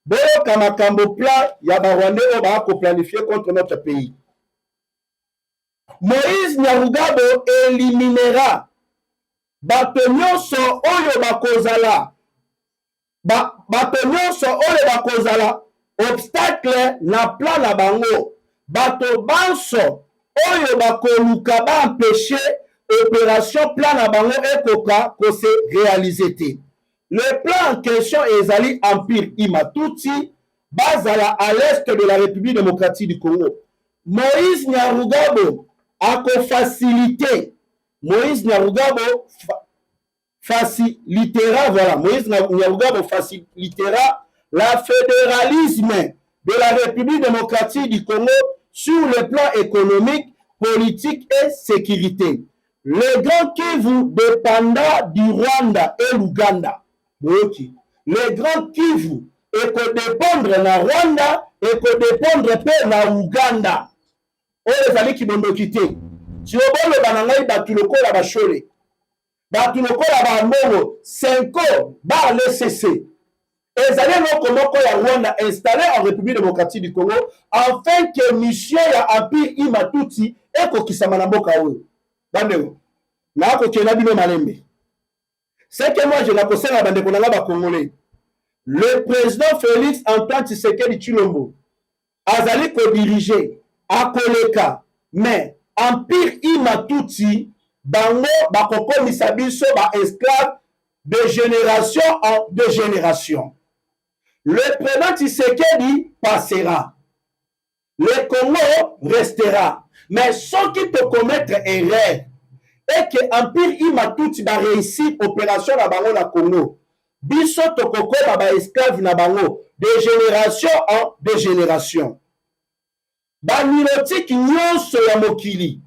Boyo kamakambo plat ya ba Rwandais o ba ko planifier contre notre pays. Moïse Nyarugabo éliminera bato nyonso oyo bakozala obstacle na plan na bango, bato banso oyo bakoluka ba empêcher opération plan na bango ekoka ko se réaliser te. Le plan en question ezali Empire Imatuti bazala à l'est de la République démocratique du Congo. Moïse Nyarugabo ako faciliter. Moïse Nyarugabo facilitera, voilà, Moïse Nyarugabo facilitera la fédéralisme de la République démocratique du Congo sur le plan économique, politique et sécurité. Le Grand Kivu dépendra du Rwanda et l'Ouganda. Le Grand Kivu ekodépendre na Rwanda, ekodépendre mpe na Uganda. Oyo ezali kibondoki te. Si oboloba na ngai bato lokola bashole, bato lokola bambongo, Senko, bar LCC, ezali eloko moko ya Rwanda installé en République démocratique du Congo afin que mission ya Empire Imatuti ekokisama na mboka oyo. Bandeko, na kokenda bino malembe. C'est que moi je la conseille à bandeko na ba Congolais. Le président Félix Antoine Tshisekedi Tshilombo azali ko diriger akoleka, mais Empire Imatuti bango bakokomisa biso ba esclave de génération en de génération. Le président Tshisekedi passera. Le Congo restera. Mais ceux qui te commettre erreur et que Empire Imatuti va réussir opération na bango na Congo. Biso tokoko ba esclave na bango de génération en de génération. Ba nilotique nyonso ya mokili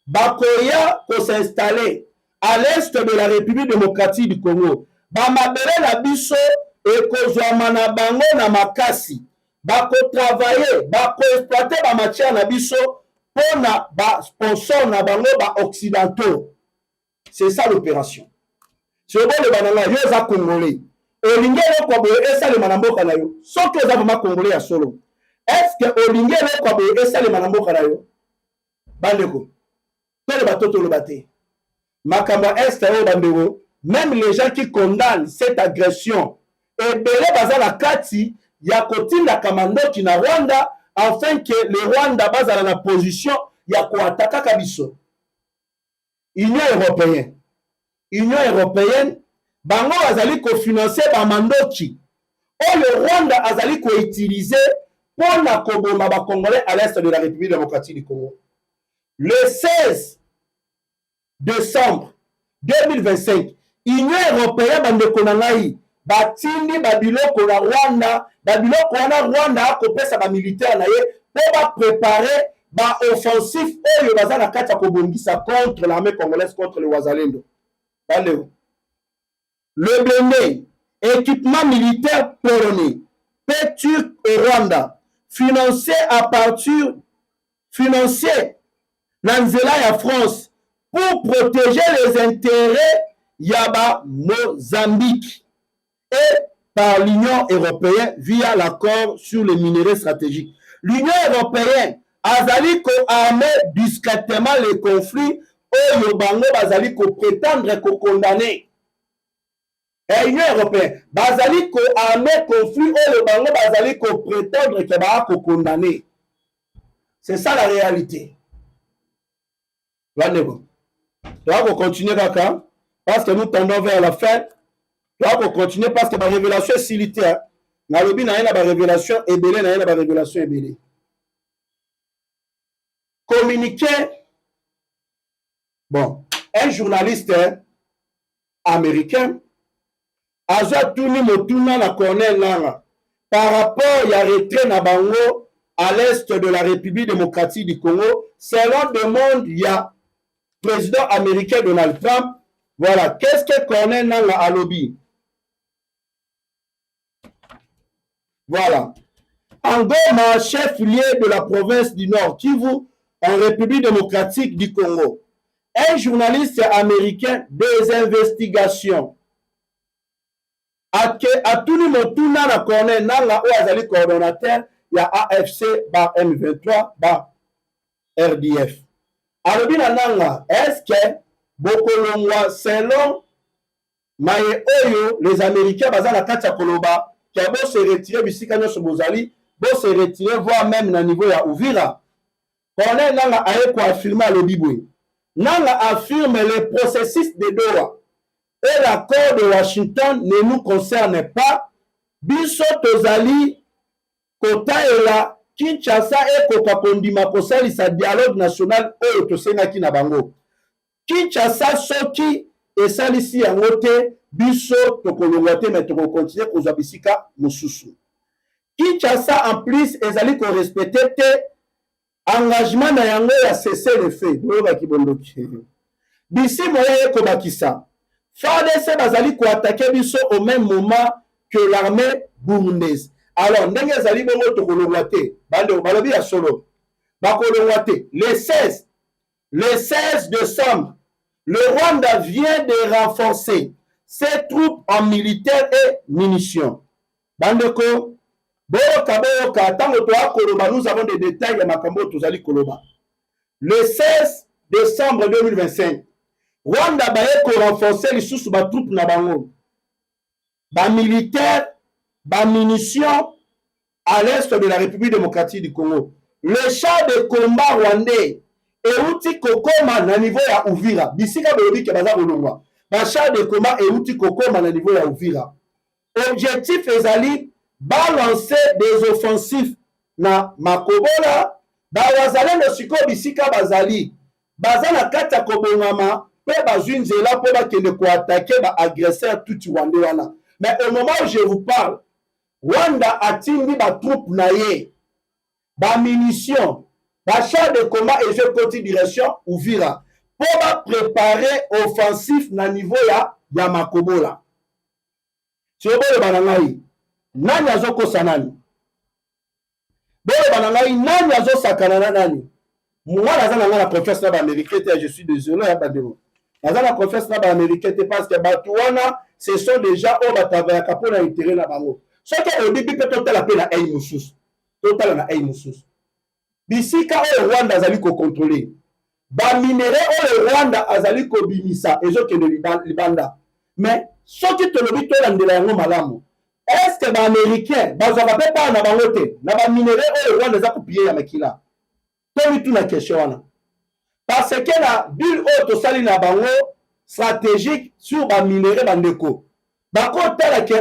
bakoya ko s'installer à l'est de la République démocratique du Congo. Ba mabere na biso ekozwama na bango na makasi. Bako travailler, bako exploiter ba matière na biso pona ba sponsor na bango ba occidentaux. C'est ça l'opération. C'est bon le bananga yo za congolais. Olingelo kwa boye esalema na mboka na yo. Soki oza vraiment congolais ya solo. Est-ce que olingelo kwa boye esalema na mboka na yo? Bandeko. Tole batoto lo bate. Makambo est oyo bandeko, même les gens qui condamnent cette agression ebele baza na kati ya kotinda kamandoki na Rwanda afin que le Rwanda bazala na position ya koataka kabiso. Union européenne bango azali kofinancer ba mandoki oyo Rwanda azali koutiliser pour na koboma ba Congolais à l'est de la République démocratique du Congo. Le 16 décembre 2025, Union européenne bandeko na ngai batindi babiloko na Rwanda, babiloko wana Rwanda akopesa ba militaire na ye pour ba préparer ba offensif oyo baza na kati ya kobongisa contre l'armée congolaise, contre le Wazalendo. Allez. Le blindé, équipement militaire polonais, paix turc au Rwanda, financé à partir financier Nanzela ya France pour protéger les intérêts Yaba Mozambique et par l'Union européenne via l'accord sur les minéraux stratégiques. L'Union européenne azali ko armer discrètement les conflits oyo bango bazali ko prétendre ko condamner. Et l'Union européenne bazali ko armer conflit oyo bango bazali ko prétendre que ba ko condamner. C'est ça la réalité. Bandeko. Tu vas continuer kaka parce que nous tendons vers la fin. Tu vas continuer parce que la révélation est silitaire. Na lobi na yena ba révélation ebele na yena ba révélation ebele. Communiqué. Bon, un journaliste américain Aza Tuni Motuna na Cornel Nanga par rapport à retrait na bango à l'est de la République démocratique du Congo, selon demande il y a président américain Donald Trump. Voilà, qu'est-ce que Cornel Nanga a lobby? Voilà. En Goma, chef-lieu de la province du Nord Kivu, en République démocratique du Congo, un journaliste américain des investigations a Tuni Motuna na Cornel Nanga ou azali coordonnateur ya AFC ba M23 ba RDF. Alobi na Nanga, est-ce que bokolongwa selon maye oyo les Américains baza na kati ya koloba kia bo se retirer bisika nyonso bozali, bo se retirer voire même na niveau ya Uvira. Cornel Nanga aye ko affirmer alobi boye. Nanga affirme le processus de Doha et l'accord de Washington ne nous concerne pas. Biso tozali kota ela Kinshasa ekoka kondima kosalisa dialogue national oyo tosengaki na bango. Kinshasa soki esalisi yango te, biso tokolongwa te mais tokokontinue kozwa bisika mosusu. Kinshasa en plus ezali ko respecter te engagement na yango ya cesser le feu boyoba kibondoki. Bisi moye ekobakisa FARDC bazali ko attaquer biso au même moment que l'armée burundaise. Alors, ndenge ezali bongo tokolongwa te, balobi ya solo, bakolongwa te. Le 16 décembre, le Rwanda vient de renforcer ses troupes en militaire et munitions. Bandeko, boyoka, tango toa koloba, nous avons des détails ya makambo tozali koloba. Le 16 décembre 2025, Rwanda baye ko renforcer lisusu ba troupes na bango. Ba militaire, ba munitions à l'est de la République démocratique du Congo. Le char de combat rwandais euti kokoma na niveau ya Uvira. Bisika belobi ke baza kolongwa. Ba char de combat euti kokoma na niveau ya Uvira. Objectif ezali balancer des offensifs na Makobola, ba wazalendo siko bisika bazali. Baza na kati ya kobongama pe bazwi nzela po bakende ko attaquer ba agresseur tuti Rwanda wana. Mais au moment où je vous parle, Rwanda atindi ba troupe na ye, ba munitions, ba char de combat et je continue direction Uvira pour ba préparer offensif na niveau ya Makobola. Sobole banangai nani azokosa nani? Bole banangai nani azosakana na nani? Moi naza na ngana confesse na ba américain, je suis désolé ya bademo. Naza na confesse na ba américain parce que batuana ce sont déjà au batavaya kapona intérêt na bango. Ce que au début peut total appel na ay mususu. Total na ay mususu. Bisika o Rwanda azali ko contrôler. Ba minerai o Rwanda azali ko bimisa ezoke de libanda. Mais ce qui te le dit to landela yango malamu. Est-ce que ba américain bazaka pe pa na bango te? Na ba minerai o Rwanda za kopier ya makila. Tomi tout na question wana. Parce que la bulle auto sali na bango stratégique sur ba minerai bandeko. Bako tala ke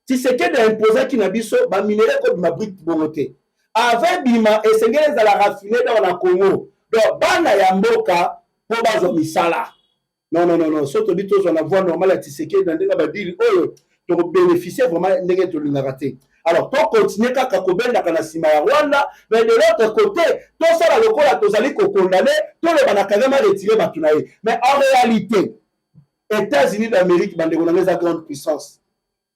si c'est que d'imposer qui na biso ba minerai ko bima brique bongote. Avec bima esengele za la raffiner dans la Congo. Donc bana ya mboka po bazo misala. Non. Soto dit on a voie normale à Tshisekedi dans ndenga ba deal oyo to bénéficier vraiment ndenge to lingaraté. Alors, to continuer kaka kobenda kana sima ya Rwanda, mais de l'autre côté, to sala lokola tozali ko condamner, to le bana kagama retirer batunaye. Mais en réalité, États-Unis d'Amérique bandeko na ngeza grande puissance.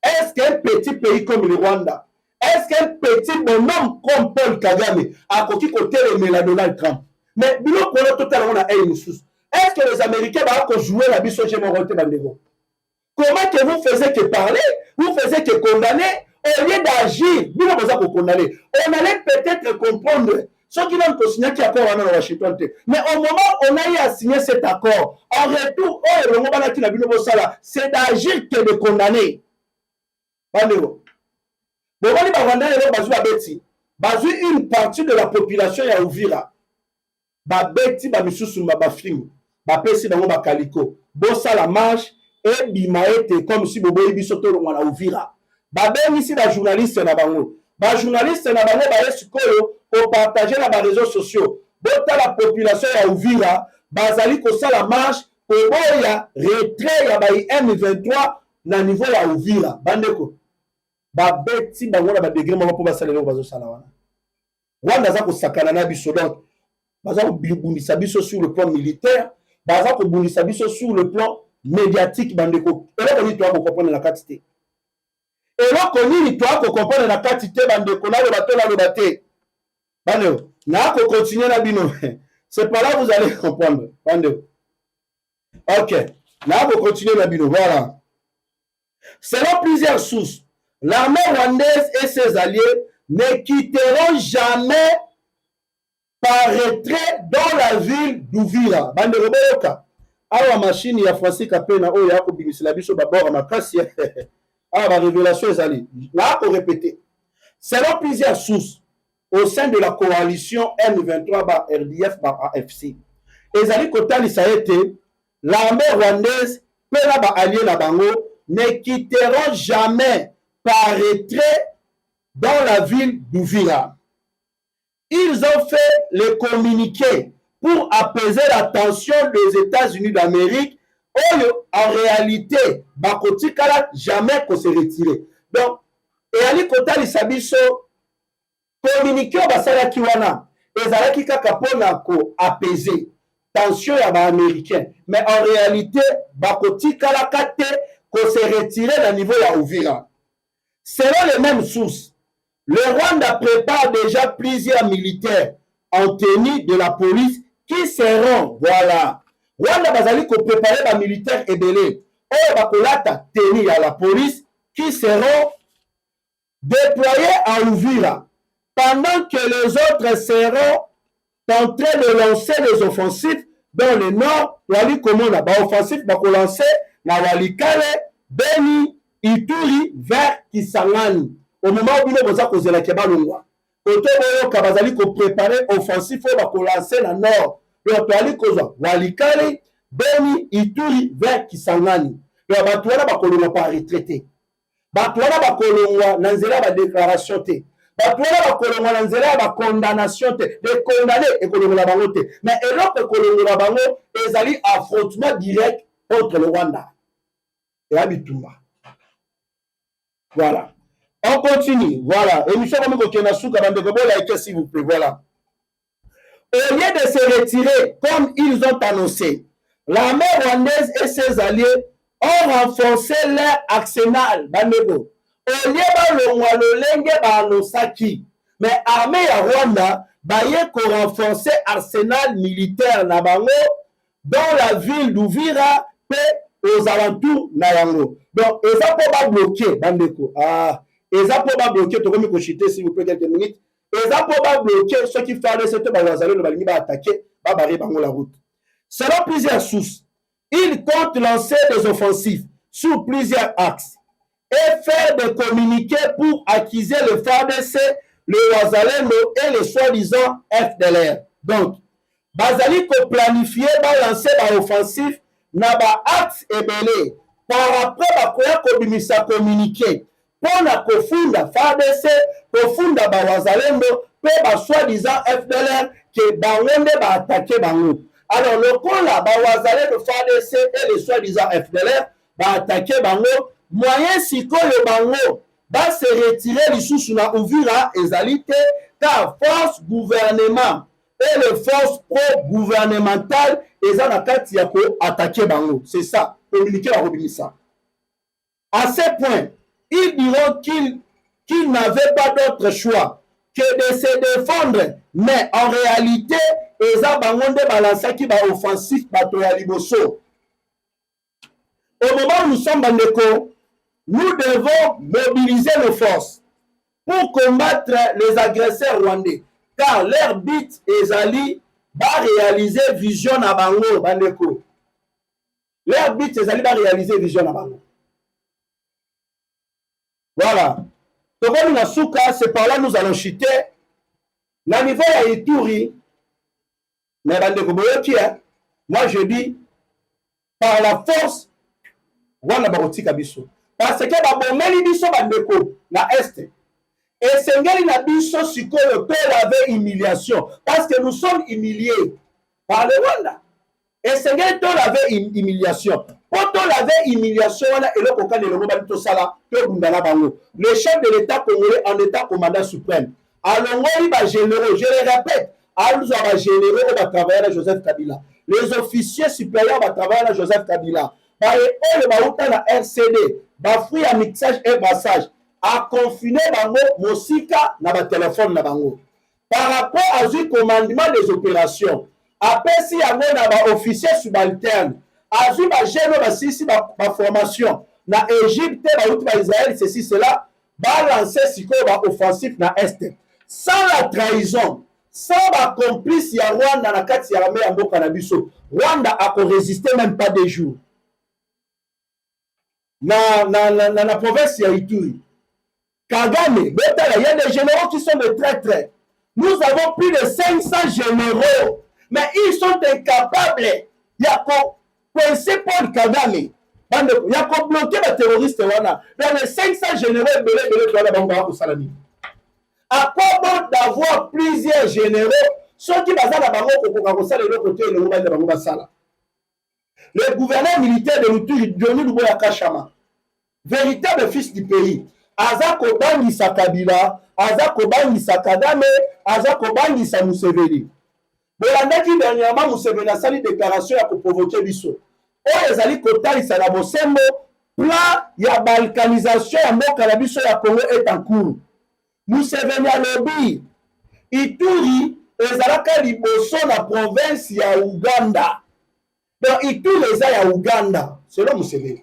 Est-ce qu'un petit pays comme le Rwanda, est-ce qu'un petit bonhomme comme Paul Kagame a koki côté le Donald Trump? Mais bilo kono totalement na ay mususu. Est-ce que les Américains vont jouer la biso chez Moronte bandeko? Comment que vous faisiez que parler, vous faisiez que condamner? Au lieu d'agir, on allait peut-être comprendre ce qui va signer qui accord à Washington. Mais au moment où on a eu à signer cet accord, en retour, c'est d'agir que de condamner. Une partie de la population ya Uvira, babeti bamisusu babaflimu, bapesi bango bakaliko, bosa la marche et bimaete comme si bobo ibisoto na Uvira. Babem ici la journaliste na bango. Ba journaliste na bango ba esikoyo pour partager na ba réseaux sociaux. Bota la population ya Uvira, bazali ko sala marche pour boya retrait ya ba M23 na niveau ya Uvira. Bandeko. Ba beti bango na ba degré moko pour basalela bazo sala wana. Rwanda za ko sakana na biso donc. Baza ko bundisa biso sur le plan militaire, baza ko bundisa biso sur le plan médiatique bandeko. Et là on dit toi comprendre la quantité. Et là, on comprendre la quantité de bateau. On continue la bino. C'est pas là que vous allez comprendre. Ok. Là, on continue la bino. Voilà. Selon plusieurs sources, l'armée rwandaise et ses alliés ne quitteront jamais par retrait dans la ville d'Uvira. Bande Roboyoka. Alors, machine, il y a Francis Kapena, oh, il y a Kobimis, la biso babor, ma casse. La révélation est allée. Là, pour répéter. Selon plusieurs sources, au sein de la coalition M23 RDF AFC, Ezali Kotali ça a été l'armée rwandaise, Pela allié la Bango, ne quitteront jamais par retrait dans la ville d'Uvira. Ils ont fait le communiqué pour apaiser la tension des États-Unis d'Amérique. En réalité, Bakoti Kala jamais qu'on se retire. Donc, et Ali Kotali Sabiso, communiqué au Basala Kiwana, et Zalaki Kakapona ko apaiser tension ya ba américain. Mais en réalité, Bakoti Kala Kate qu'on se retire au niveau ya Uvira. Selon les mêmes sources, le Rwanda prépare déjà plusieurs militaires en tenue de la police qui seront, voilà, Rwanda bazali ko préparer ba militaires ebele, oyo bakolata tenue à la police qui seront déployés à Uvira, pendant que les autres seront en train de lancer les offensives dans le nord. Wali komona ba offensif bako lancer na Walikale, Beni, Ituri vers Kisangani. Au moment où bino boza kozela ke balongwa, koto boyo kabazali ko préparer offensif oyo bako lancer na nord. Donc wali kozwa Walikale, Beni, Ituri vers Kisangani. Donc bato wana bakolongwa pa retraité. Bato wana bakolongwa na nzela ba déclaration te. Bato wana bakolongwa na nzela ba condamnation te. De condamné ekolongola bango te. Mais eloko ekolongola bango ezali affrontement direct contre le Rwanda. Et Abitumba. Voilà. On continue. Voilà. Émission comme Kokena Souka Bandeko like s'il vous plaît. Voilà. Au lieu de se retirer comme ils ont annoncé, l'armée rwandaise et ses alliés ont renforcé leur arsenal. Bandeko. Au lieu de l'olenge banosaki, mais l'armée ya Rwanda baye ko renforcer arsenal militaire na bango dans la ville d'Uvira et aux alentours na yango. Donc eza po ba bloquer bandeko. Ah, eza po ba bloquer to komi ko chiter s'il vous plaît quelques minutes. Eza po ba bloquer ceux qui font cette ba wazalo ba lingi ba attaquer ba barrer bango la route. Selon plusieurs sources, ils comptent lancer des offensives sur plusieurs axes et faire des communiqués pour accuser le FARDC, le Wazalendo et le soi-disant FDLR. Donc, bazali ko planifier ba lancer ba offensif na ba axe ebele par après ba koya ko bimisa communiqué pour na kofunda FARDC, kofunda ba Wazalendo pe ba soi-disant FDLR que bangonde ba attaquer bango. Alors le coup là ba Wazalendo FARDC et le soi-disant FDLR ba attaquer bango. Moyen siko le bango va se retirer lisusu na Uvira ezali te car force gouvernement et les forces pro-gouvernementales eza na kati ya ko attaquer bango. C'est ça, communiquer la robinissa. À ce point, ils diront qu'ils n'avaient pas d'autre choix que de se défendre, mais en réalité, eza bango nde balansaki ba offensif bato ya liboso. Au moment où nous sommes bandeko, nous devons mobiliser nos forces pour combattre les agresseurs rwandais. Car leur but ezali va réaliser vision à bango, bandeko. Leur but ezali va réaliser vision à bango. Voilà. Donc, c'est par là nous allons chuter. Na niveau ya Ituri, mais bandeko boyoki, moi je dis, par la force, wana barotika biso. Parce que babomeli biso bandeko na est. Et sengeli na biso sikoyo pe laver humiliation. Parce que nous sommes humiliés par le Rwanda. Et sengeli to laver humiliation. Pour to laver humiliation, wana eloko kane le mobali to sala to bundana bango. Le chef de l'État congolais en état commandant suprême. Alongoli ba généraux, je le répète, alzo ba généraux ba travailler Joseph Kabila. Les officiers supérieurs ba travailler Joseph Kabila. Par le baouta na RCD. Bafui à mixage et brassage à confiner bango mosika na ba téléphone na bango par rapport à ce commandement des opérations après si yango na ba officier subalterne a su ba geno ba sisi ba formation na Égypte ba outi ba Israël ceci cela ba lancer siko ba offensif na est sans la trahison sans ba complice ya Rwanda na kati ya armée ya mboka na biso Rwanda a ko résister même pas des jours. Na province ya Ituri. Kagame, il y a des généraux qui sont des traîtres. Nous avons plus de 500 généraux, mais ils sont incapables. Il y a quoi coincé Paul Kagame. Il y a quoi bloqué les terroristes. Dans les 500 généraux, à quoi bon d'avoir plusieurs généraux, ceux qui basent la le gouverneur militaire de l'Uturi, Johnny Luboya Kachama, véritable fils du pays, Azako Bangisa Kabila, Azako Bangisa Kagame, Azako Bangisa Museveni. Bolandaki dernièrement Museveni a sali déclaration pour provoquer biso. O ezali kotali sa na bosembo plan ya balkanisation ya mboka na biso ya Congo est en cours. Museveni alobi Ituri ezalaka liboso na province ya Uganda. Donc Ituri eza ya Uganda selon Museveni.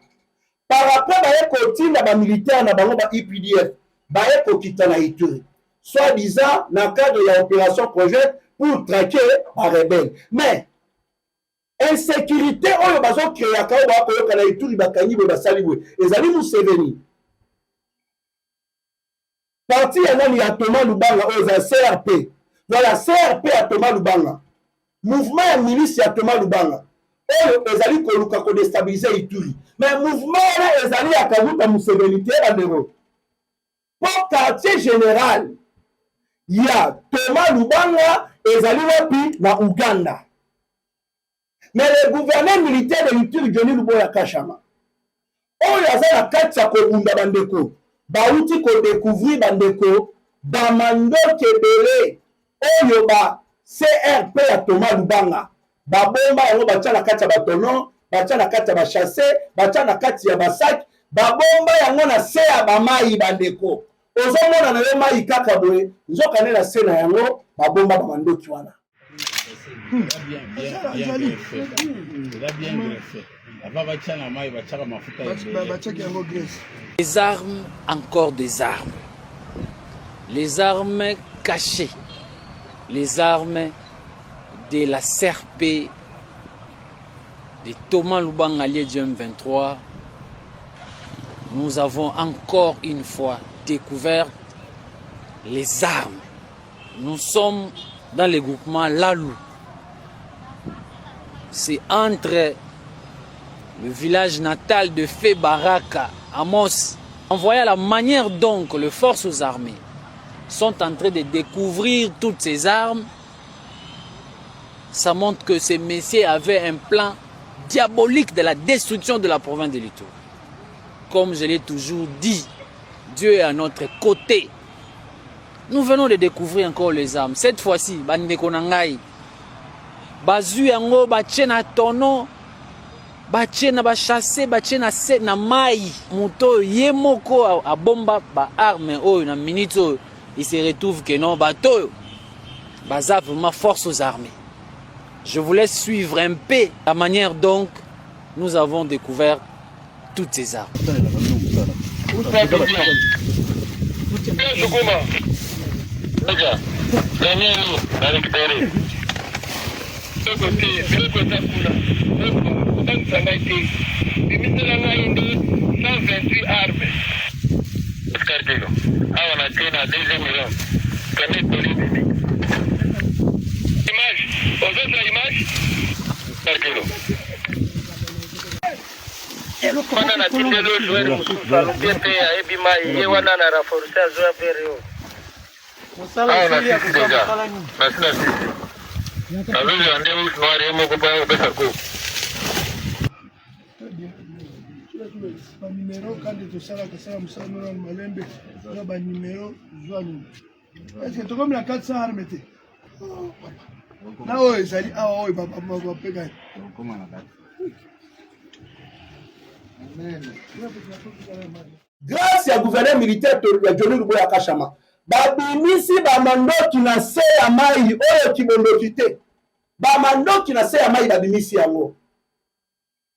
Par rapport baye kotinda ba militaire na bango ba IPDF baye kokita na Ituri. Soit disant dans le cadre de l'opération projet pour traquer les rebelles. Mais insécurité oyo bazo créer ka ba ko yoka na Ituri bakanyi be basali bwe ezali Museveni. Parti ya nani ya Thomas Lubanga oyo za CRP. Voilà CRP ya Thomas Lubanga. Mouvement ya milice ya Thomas Lubanga. Oyo ezali ko luka ko déstabiliser Ituri. Mais mouvement là ezali ya kavuta Museveni te bandero. Pour quartier général il y a Thomas Lubanga ezali wapi na Uganda. Mais le gouverneur militaire de l'Ituri Johnny Luboya Kashama oyo aza na kati ya kobunda bandeko bauti ko découvrir bandeko bamandoki ebele oyo ba CRP ya Thomas Lubanga babomba yango batia na kati ya batono batia na kati ya bachasse batia na kati ya basak babomba yango na se ya bamai bandeko ozomona na yo mai kaka boye nzoka ne na se na yango babomba bamandoki wana. Les armes, encore des armes. Les armes cachées. Les armes de la CRP, de Thomas Lubanga allié du M23. Nous avons encore une fois découvert les armes. Nous sommes dans le groupement Lalou. C'est entre le village natal de Fébaraka, Amos. En voyant la manière dont les forces armées sont en train de découvrir toutes ces armes, ça montre que ces messieurs avaient un plan diabolique de la destruction de la province de l'Ituri. Comme je l'ai toujours dit, Dieu est à notre côté. Nous venons de découvrir encore les armes. Cette fois-ci, bandeko nangai, bazu yango batie na tono, batie na bachasse, batie na se na mai, muto yemoko a bomba ba arme oyo na minute oyo, il se retrouve que non bato baza vraiment force aux armées. Je vous laisse suivre un peu la manière dont nous avons découvert toutes ces armes. Numéro quand tu sala kasala musala malembe na ba numéro joani est-ce que comme la 400 armes te na oyo ezali awa oyo bapeka comment na date. Grâce à gouverneur militaire ya Johnny Luboya Kashama babimisi bamandoki na se ya mai oyo kibondoki te bamandoki na se ya mai babimisi yango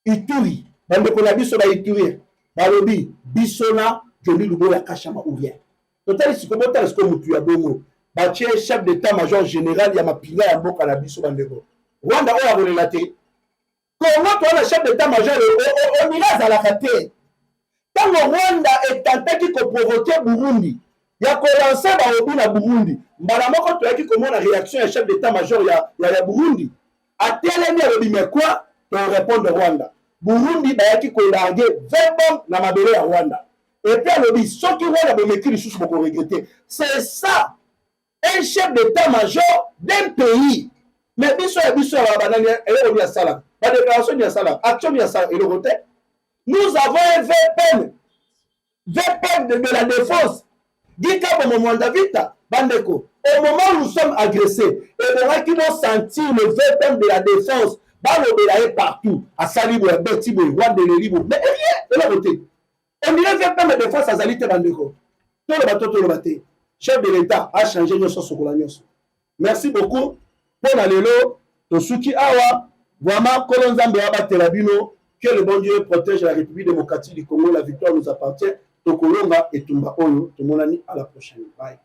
Ituri bandeko na biso ba Ituri balobi biso na Johnny Luboya Kashama ou bien total sikobota siko mutu ya bongo batie chef d'état-major général ya mapinga ya mboka na biso bandeko Rwanda oyo akolela te comment toi le chef d'état-major on ira zalaka te tango Rwanda etantaki ko provoquer Burundi ya ko lancer ba obi na Burundi mbala moko toyaki komona réaction ya chef d'état-major ya Burundi atelemi alobi mais quoi on répond de Rwanda Burundi bayaki ko larguer 20 bombes na mabele ya Rwanda et puis alobi soki Rwanda bomeki lisusu boko regretter. C'est ça un chef d'état-major d'un pays. Mais biso ya banani et ya sala la déclaration ya sala action ya sala et le côté nous avons un VPN de la défense dika au moment d'avita bandeko au moment où nous sommes agressés et on a qui vont sentir le VPN de la défense balobela ye partout asali boye abeti boye wandeleli boye mais rien eloko te on dirait vpm de fois azali te bandeko toloba to toloba te chef de l'état a changé nyonso sokola nyonso merci beaucoup mpona lelo tosuki awa vraiment kolo nzambe abatela bino que le bon Dieu protège la République démocratique du Congo, la victoire nous appartient tokolonga etumba oyo tomonani à la prochaine bye.